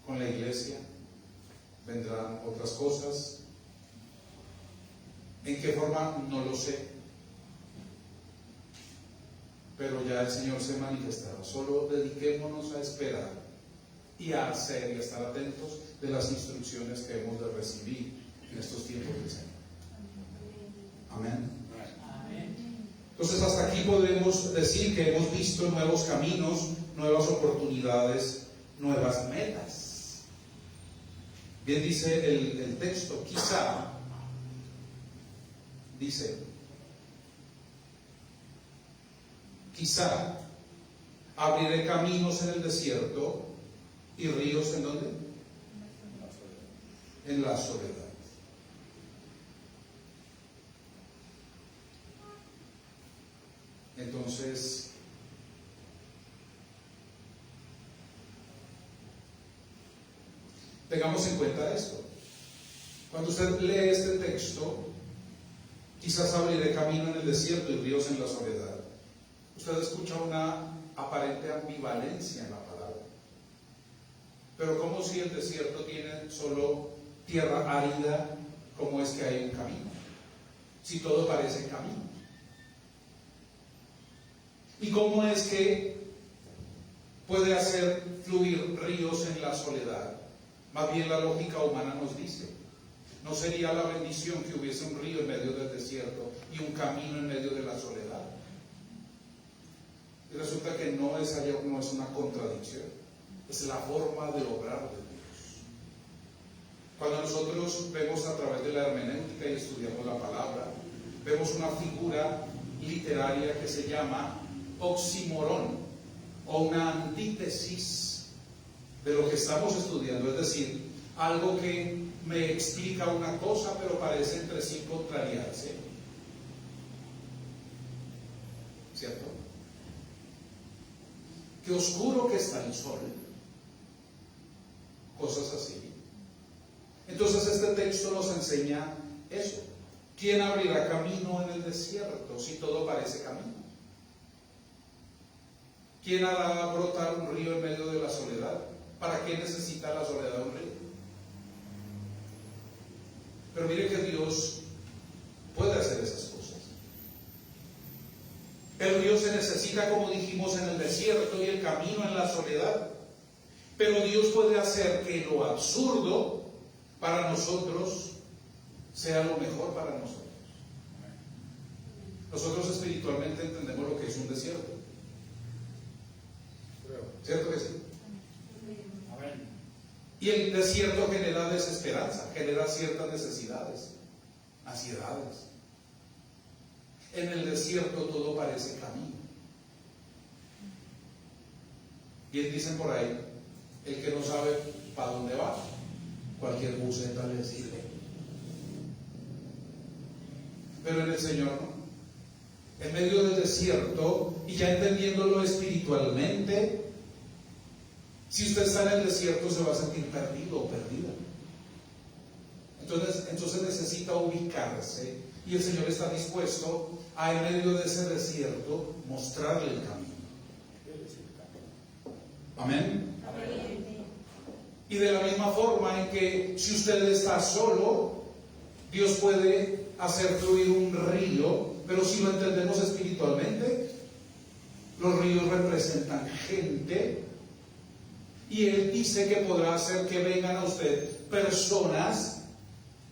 con la iglesia, vendrán otras cosas. ¿En qué forma? No lo sé. Pero ya el Señor se manifestará. Solo dediquémonos a esperar y a hacer y a estar atentos de las instrucciones que hemos de recibir en estos tiempos del Señor. Amén. Entonces, hasta aquí podemos decir que hemos visto nuevos caminos, nuevas oportunidades, nuevas metas. Bien dice el texto, quizá, dice, quizá abriré caminos en el desierto y ríos ¿en dónde? En la soledad. Entonces, tengamos en cuenta esto. Cuando usted lee este texto, quizás abriré camino en el desierto y ríos en la soledad. Usted escucha una aparente ambivalencia en la palabra. Pero ¿cómo si el desierto tiene solo tierra árida? ¿Cómo es que hay un camino? Si todo parece camino. ¿Y cómo es que puede hacer fluir ríos en la soledad? Más bien la lógica humana nos dice, ¿no sería la bendición que hubiese un río en medio del desierto y un camino en medio de la soledad? Y resulta que no es una contradicción, es la forma de obrar de Dios. Cuando nosotros vemos a través de la hermenéutica y estudiamos la palabra, vemos una figura literaria que se llama oxímoron, o una antítesis de lo que estamos estudiando, es decir, algo que me explica una cosa pero parece entre sí contrariarse, ¿cierto? Qué oscuro que está el sol, cosas así. Entonces este texto nos enseña eso. ¿Quién abrirá camino en el desierto si todo parece camino? ¿Quién hará brotar un río en medio de la soledad? ¿Para qué necesita la soledad un río? Pero mire que Dios puede hacer esas cosas. El río se necesita, como dijimos, en el desierto y el camino en la soledad. Pero Dios puede hacer que lo absurdo para nosotros sea lo mejor para nosotros. Nosotros espiritualmente entendemos lo que es un desierto. ¿Cierto que sí? Amén. Y el desierto genera desesperanza, genera ciertas necesidades, ansiedades. En el desierto todo parece camino. Bien dicen por ahí, el que no sabe para dónde va, cualquier buceta le sirve. Pero en el Señor no. En medio del desierto, y ya entendiéndolo espiritualmente, si usted está en el desierto se va a sentir perdido o perdida. Entonces necesita ubicarse, y el Señor está dispuesto a, en medio de ese desierto, mostrarle el camino. Amén. Amén. Y de la misma forma en que si usted está solo, Dios puede hacer fluir un río, pero si lo entendemos espiritualmente, los ríos representan gente, y Él dice que podrá hacer que vengan a usted personas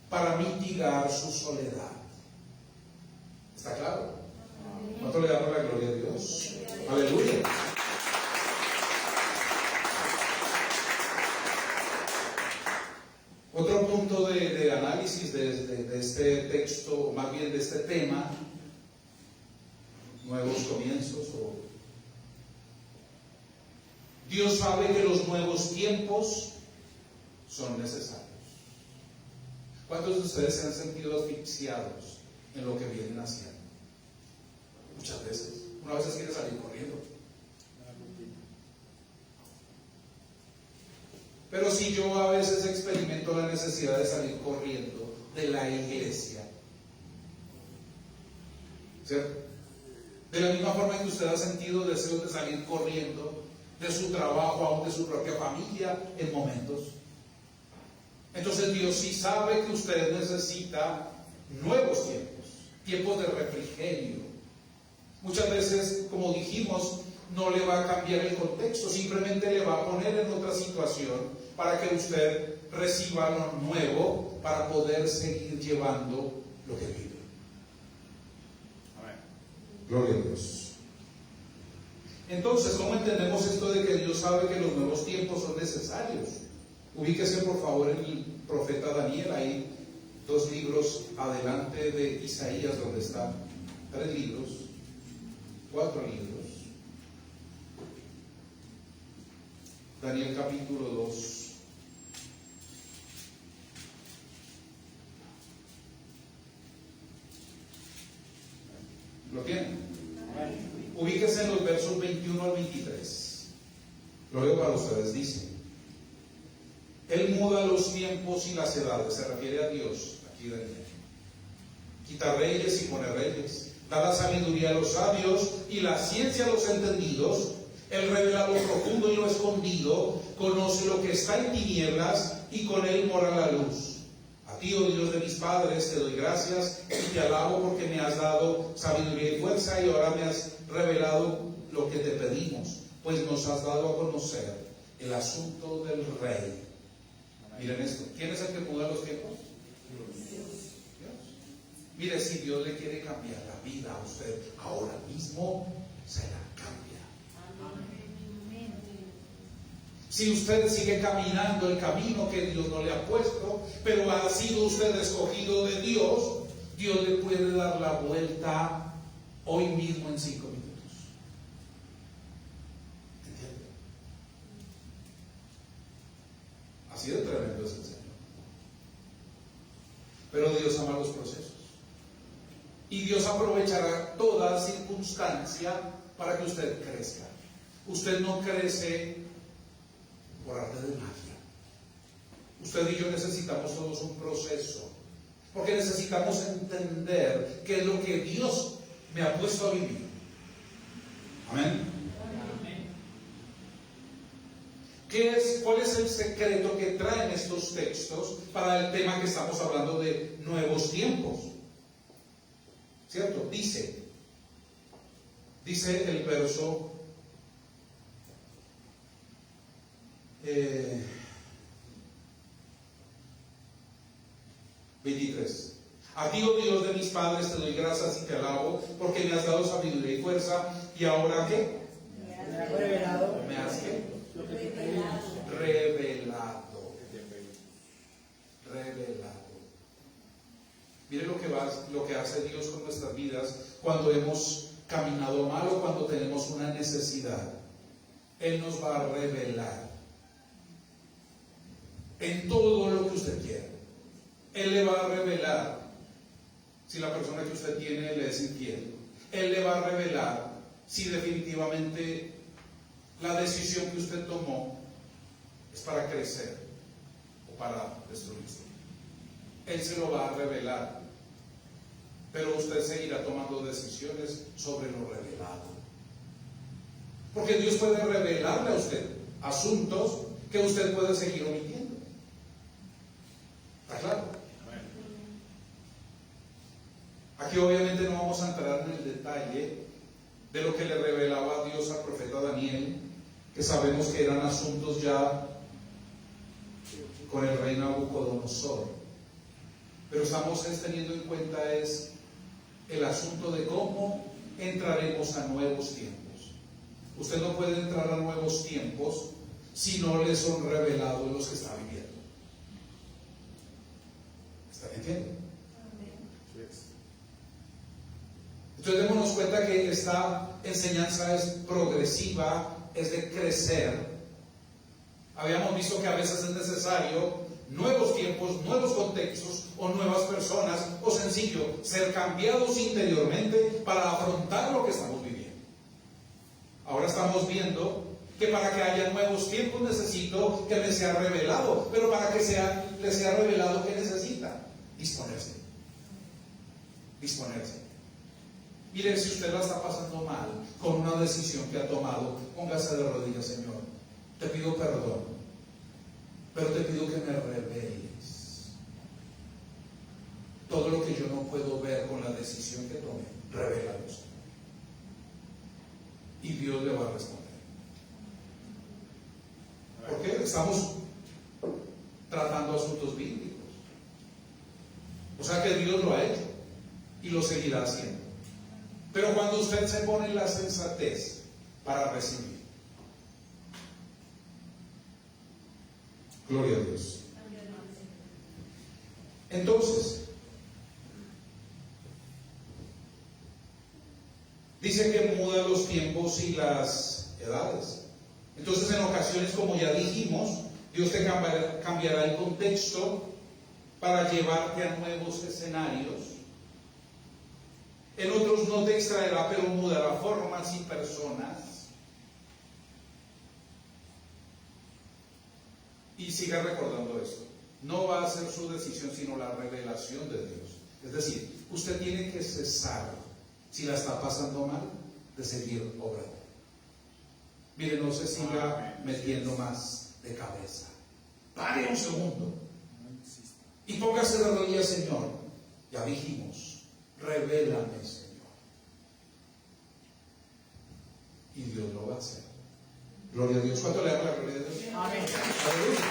para mitigar su soledad. ¿Está claro? ¿Cuánto le damos la gloria a Dios? Aleluya. Otro punto de análisis de este texto, o más bien de este tema, nuevos comienzos. Dios sabe que los nuevos tiempos son necesarios. ¿Cuántos de ustedes se han sentido asfixiados en lo que vienen haciendo? Muchas veces. Una vez quiere salir corriendo. Pero si yo a veces experimento la necesidad de salir corriendo de la iglesia, ¿cierto? De la misma forma que usted ha sentido deseos de salir corriendo de su trabajo, aún de su propia familia, en momentos. Entonces Dios sí sabe que usted necesita nuevos tiempos, tiempos de refrigerio. Muchas veces, como dijimos, no le va a cambiar el contexto, simplemente le va a poner en otra situación para que usted reciba lo nuevo para poder seguir llevando lo que vive. Amén. Gloria a Dios. Entonces, ¿cómo entendemos esto de que Dios sabe que los nuevos tiempos son necesarios? Ubíquese por favor en el profeta Daniel, hay 2 libros adelante de Isaías, donde están 3 libros, 4 libros. Daniel capítulo 2. ¿Lo tienen? Ubíquese en los versos 21 al 23. Lo leo para ustedes, dice: Él muda los tiempos y las edades, se refiere a Dios, aquí Daniel. Quita reyes y pone reyes, da la sabiduría a los sabios y la ciencia a los entendidos. Él revela lo profundo y lo escondido, conoce lo que está en tinieblas y con él mora la luz. A ti, oh Dios de mis padres, te doy gracias y te alabo porque me has dado sabiduría y fuerza y ahora me has revelado lo que te pedimos, pues nos has dado a conocer el asunto del Rey. Miren esto, ¿quién es el que muda los tiempos? Dios. Mire, si Dios le quiere cambiar la vida a usted ahora mismo, se la cambia. Si usted sigue caminando el camino que Dios no le ha puesto, pero ha sido usted escogido de Dios, Dios le puede dar la vuelta hoy mismo en 5 minutos. ¿Entiende? Así de tremendo es el Señor. Pero Dios ama los procesos. Y Dios aprovechará toda circunstancia para que usted crezca. Usted no crece por arte de magia. Usted y yo necesitamos todos un proceso, porque necesitamos entender qué es lo que Dios me ha puesto a vivir. Amén. ¿Cuál es el secreto que traen estos textos para el tema que estamos hablando de nuevos tiempos? ¿Cierto? Dice el verso 23. A ti, oh Dios de mis padres, te doy gracias y te alabo, porque me has dado sabiduría y fuerza, y ahora ¿qué? Me has revelado. ¿Me has qué? Lo que te pedimos. Revelado. Mire lo que hace Dios con nuestras vidas cuando hemos caminado mal o cuando tenemos una necesidad. Él nos va a revelar en todo lo que usted quiera. Él le va a revelar si la persona que usted tiene le es infiel. Él le va a revelar si definitivamente la decisión que usted tomó es para crecer o para destruirse. Él se lo va a revelar, pero usted seguirá tomando decisiones sobre lo revelado. Porque Dios puede revelarle a usted asuntos que usted puede seguir omitiendo. ¿Está claro? Aquí obviamente no vamos a entrar en el detalle de lo que le revelaba Dios al profeta Daniel, que sabemos que eran asuntos ya con el rey Nabucodonosor. Pero estamos teniendo en cuenta es el asunto de cómo entraremos a nuevos tiempos. Usted no puede entrar a nuevos tiempos si no le son revelados los que está viviendo. ¿Está entendiendo? Entonces démonos cuenta que esta enseñanza es progresiva, es de crecer. Habíamos visto que a veces es necesario nuevos tiempos, nuevos contextos o nuevas personas, o sencillo, ser cambiados interiormente para afrontar lo que estamos viviendo. Ahora estamos viendo que para que haya nuevos tiempos necesito que me sea revelado, pero para que le sea revelado, ¿qué necesita? Disponerse. Mire, si usted la está pasando mal con una decisión que ha tomado, póngase de rodillas, Señor. Te pido perdón, pero te pido que me reveles todo lo que yo no puedo ver con la decisión que tome. Revélalo, Señor. Y Dios le va a responder. Porque estamos tratando asuntos bíblicos. O sea que Dios lo ha hecho y lo seguirá haciendo. Pero cuando usted se pone en la sensatez para recibir. Gloria a Dios. Entonces, dice que muda los tiempos y las edades. Entonces, en ocasiones, como ya dijimos, Dios te cambiará el contexto para llevarte a nuevos escenarios. En otros no te extraerá, pero mudará formas y personas. Y siga recordando esto. No va a ser su decisión, sino la revelación de Dios. Es decir, usted tiene que cesar, si la está pasando mal, de seguir obrando. Mire, no se siga metiendo más de cabeza. Pare un segundo y póngase de rodillas, Señor. Ya dijimos, revélame, Señor. Y Dios lo va a hacer. Gloria a Dios. ¿Cuánto le damos la gloria a Dios? Amén. Aleluya.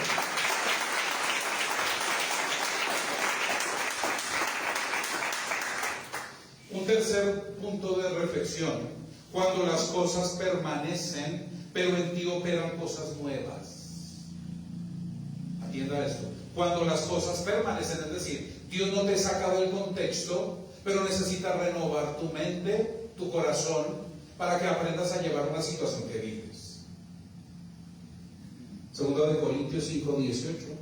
Un tercer punto de reflexión: cuando las cosas permanecen, pero en ti operan cosas nuevas. Atienda esto. Cuando las cosas permanecen, es decir, Dios no te saca del contexto, pero necesita renovar tu mente, tu corazón, para que aprendas a llevar una situación que vives. Segunda de Corintios 5:18.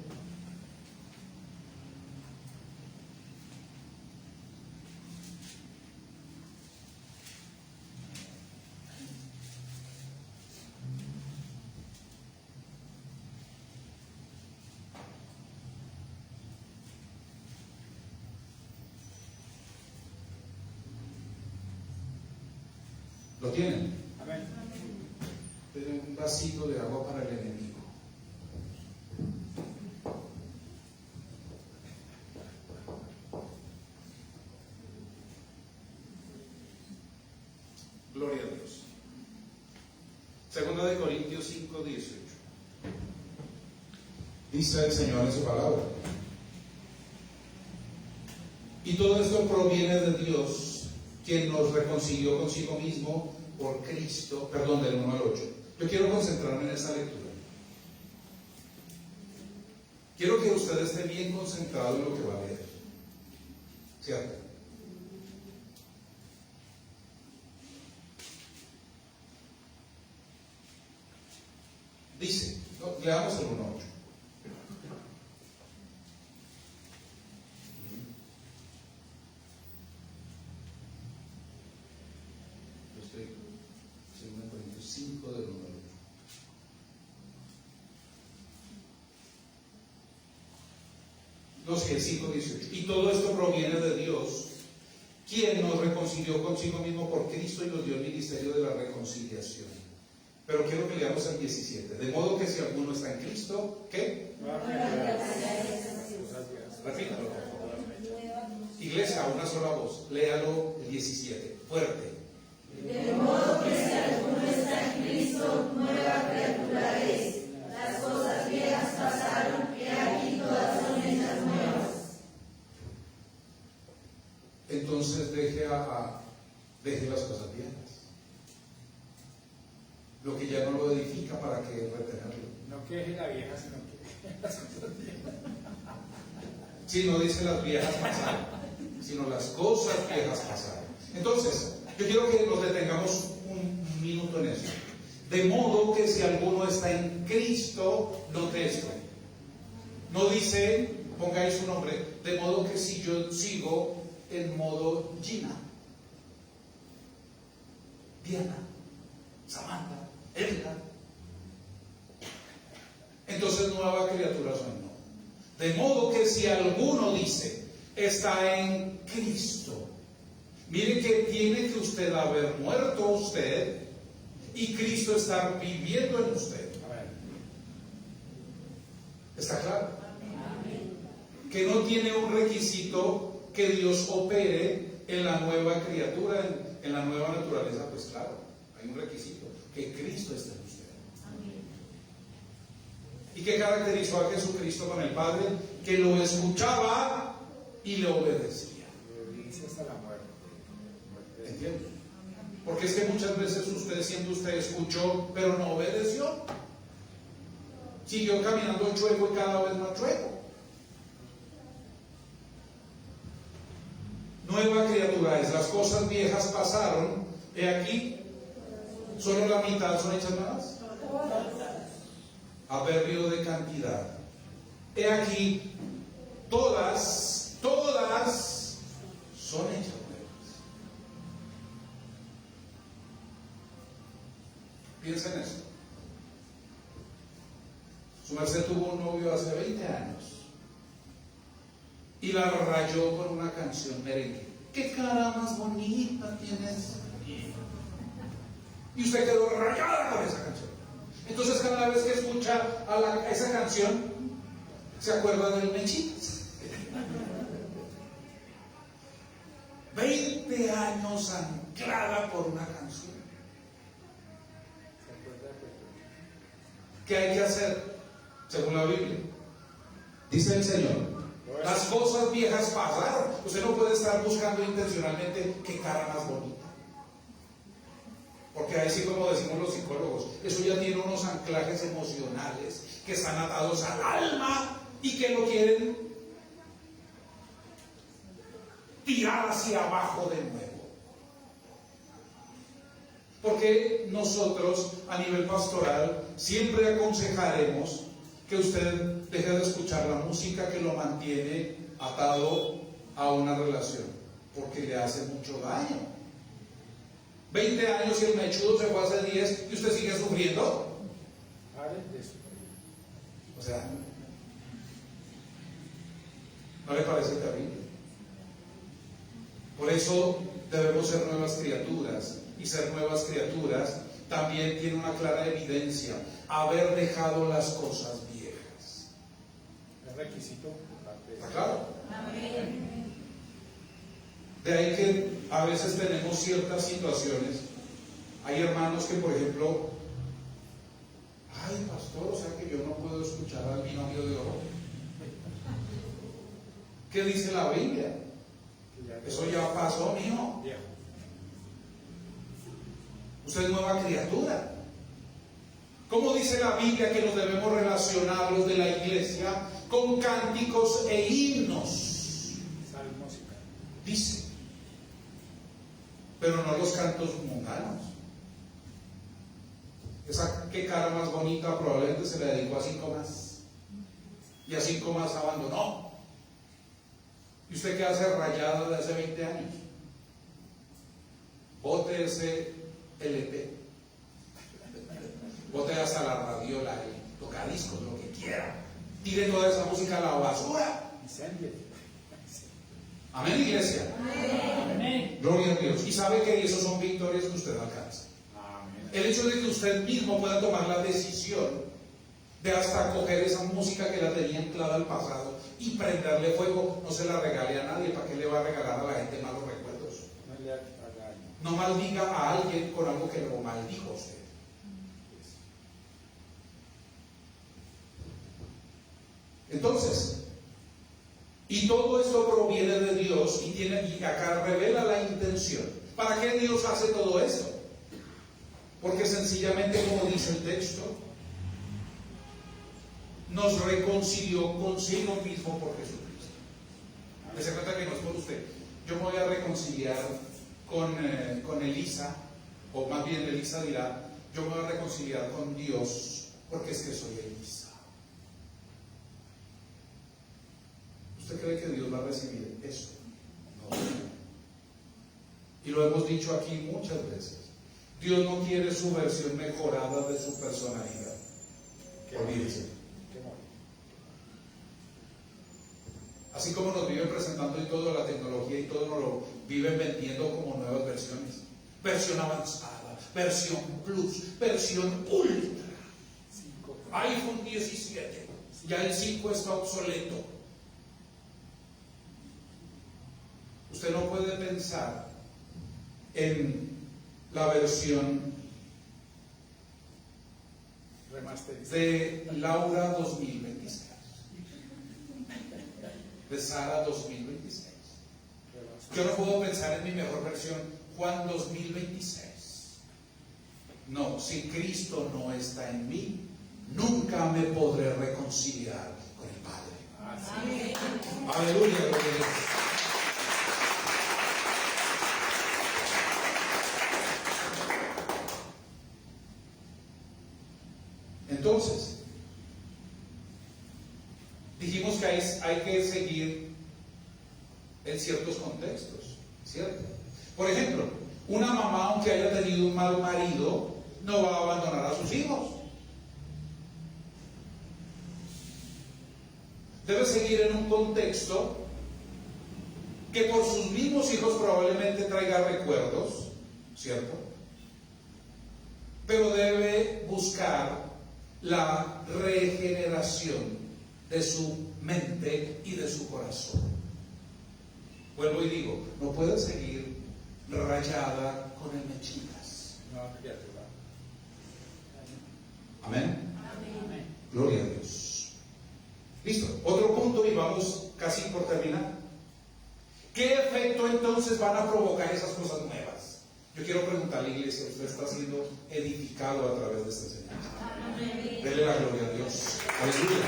¿Lo tienen? Amén. Tienen un vasito de agua para el enemigo. Gloria a Dios. Segunda de Corintios 5:18. Dice el Señor en su palabra: y todo esto proviene de Dios, quien nos reconcilió consigo mismo por Cristo. Perdón, del 1 al 8. Yo quiero concentrarme en esta lectura. Quiero que usted esté bien concentrado en lo que va a leer. ¿Cierto? Dice, leamos el 1 al 8. Yo estoy en 45 del 1 al 8. No sé, 5:18. Y todo esto proviene de Dios, quien nos reconcilió consigo mismo por Cristo y nos dio el ministerio de la reconciliación. Pero quiero que leamos el 17. De modo que si alguno está en Cristo, ¿qué? Repítalo, por favor. Iglesia, a una sola voz. Léalo el 17. Fuerte. De modo que si alguno está en Cristo, nueva criatura es. Las cosas viejas pasaron, y aquí todas son hechas nuevas. Entonces deje las cosas viejas. Lo que ya no lo edifica, ¿para qué retenerlo? No que deje la vieja, sino que las cosas viejas. Si no dice las viejas pasaron, sino las cosas viejas pasaron. Entonces, yo quiero que nos detengamos un minuto en eso. De modo que si alguno está en Cristo, note esto. No dice, pongáis su nombre, de modo que si yo sigo en modo Gina, Diana, Samantha, Elga, entonces nueva criatura soy. No. De modo que si alguno dice, está en Cristo, mire que tiene que usted haber muerto usted y Cristo estar viviendo en usted. ¿Está claro? Que no tiene un requisito que Dios opere en la nueva criatura, en la nueva naturaleza. Pues claro, hay un requisito, que Cristo esté en usted. ¿Y qué caracterizó a Jesucristo con el Padre? Que lo escuchaba y le obedecía. Obediencia hasta la muerte. ¿Entiendes? Porque es que muchas veces usted escuchó, pero no obedeció. Siguió caminando chueco y cada vez más chueco. Nueva criatura es, las cosas viejas pasaron, he aquí, solo la mitad son hechas nuevas. Adverbio de cantidad. He aquí, todas son hechas nuevas. Piensa en esto. Su merced tuvo un novio hace 20 años y la rayó con una canción merengue. ¡Qué cara más bonita tienes! Y usted quedó rayada con esa canción. Entonces cada vez que escucha esa canción, se acuerda del Mechitas. 20 años anclada por una canción. ¿Qué hay que hacer? Según la Biblia, dice el Señor, las cosas viejas pasaron. Usted no puede estar buscando intencionalmente qué cara más bonita, porque ahí sí, como decimos los psicólogos, eso ya tiene unos anclajes emocionales que están atados al alma y que lo quieren tirar hacia abajo de nuevo. Porque nosotros a nivel pastoral siempre aconsejaremos que usted deje de escuchar la música que lo mantiene atado a una relación, porque le hace mucho daño. 20 años y el mechudo se fue hace 10 y usted sigue sufriendo. O sea, ¿no le parece terrible? Por eso debemos ser nuevas criaturas, y ser nuevas criaturas también tiene una clara evidencia: haber dejado las cosas viejas. Es requisito. ¿Está claro? Amén. De ahí que a veces tenemos ciertas situaciones. Hay hermanos que, por ejemplo, ay, pastor, o sea que yo no puedo escuchar al binomio de oro. ¿Qué dice la Biblia? Eso ya pasó, mijo. Usted es nueva criatura. ¿Cómo dice la Biblia que nos debemos relacionar los de la iglesia? Con cánticos e himnos. Dice. Pero no los cantos mundanos. Esa qué cara más bonita probablemente se le dedicó a 5 más. Y a 5 más abandonó. ¿Y usted qué hace rayado de hace 20 años? Bote ese LP. Bote hasta la radiola, el tocadiscos, lo que quiera. Tire toda esa música a la basura. Amén, iglesia. Amén. Gloria a Dios. Y sabe que esos son victorias que usted alcanza. El hecho de que usted mismo pueda tomar la decisión de hasta coger esa música que la tenía anclada al pasado y prenderle fuego, no se la regale a nadie. ¿Para qué le va a regalar a la gente malos recuerdos? No maldiga a alguien con algo que lo maldijo usted. Entonces, y todo esto proviene de Dios y acá revela la intención. ¿Para qué Dios hace todo esto? Porque sencillamente, como dice el texto, nos reconcilió consigo mismo por Jesucristo. Se cuenta que no es por usted. Yo me voy a reconciliar con Elisa, o más bien Elisa dirá, yo me voy a reconciliar con Dios porque es que soy Elisa. ¿Usted cree que Dios va a recibir eso? No. Y lo hemos dicho aquí muchas veces. Dios no quiere su versión mejorada de su personalidad. Olvídese. Así como nos viven presentando y toda la tecnología y todo nos lo viven vendiendo como nuevas versiones. Versión avanzada, versión plus, versión ultra. iPhone 17. Ya el 5 está obsoleto. Usted no puede pensar en la versión de Laura 2026, de Sara 2026. Yo no puedo pensar en mi mejor versión Juan 2026. No, si Cristo no está en mí, nunca me podré reconciliar con el Padre. Amén. Aleluya, gloria a Dios. Entonces, dijimos que hay que seguir en ciertos contextos, ¿cierto? Por ejemplo, una mamá, aunque haya tenido un mal marido, no va a abandonar a sus hijos. Debe seguir en un contexto que por sus mismos hijos probablemente traiga recuerdos, ¿cierto? Pero debe buscar la regeneración de su mente y de su corazón. Vuelvo y digo, no puede seguir rayada con el mechitas. Nueva criatura. Amén. Gloria a Dios. Listo. Otro punto y vamos casi por terminar. ¿Qué efecto entonces van a provocar esas cosas nuevas? Yo quiero preguntarle, iglesia, ¿usted está siendo edificado a través de esta enseñanza? Dele la gloria a Dios. Aleluya.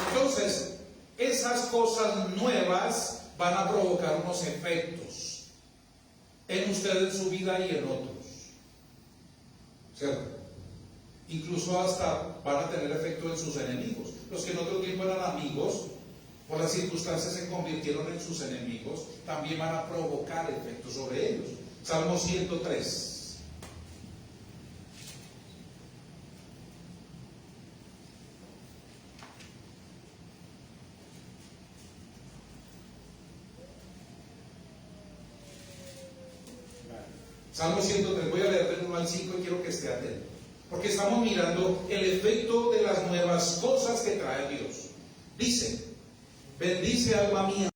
Entonces, esas cosas nuevas van a provocar unos efectos en usted, en su vida y en otros. ¿Cierto? Incluso hasta van a tener efecto en sus enemigos. Los que en otro tiempo eran amigos, por las circunstancias se convirtieron en sus enemigos, también van a provocar efectos sobre ellos. Salmo 103. Salmo 103, voy a leer del 1 al 5 y quiero que esté atento, porque estamos mirando el efecto de las nuevas cosas que trae Dios. Dice: bendice alma mía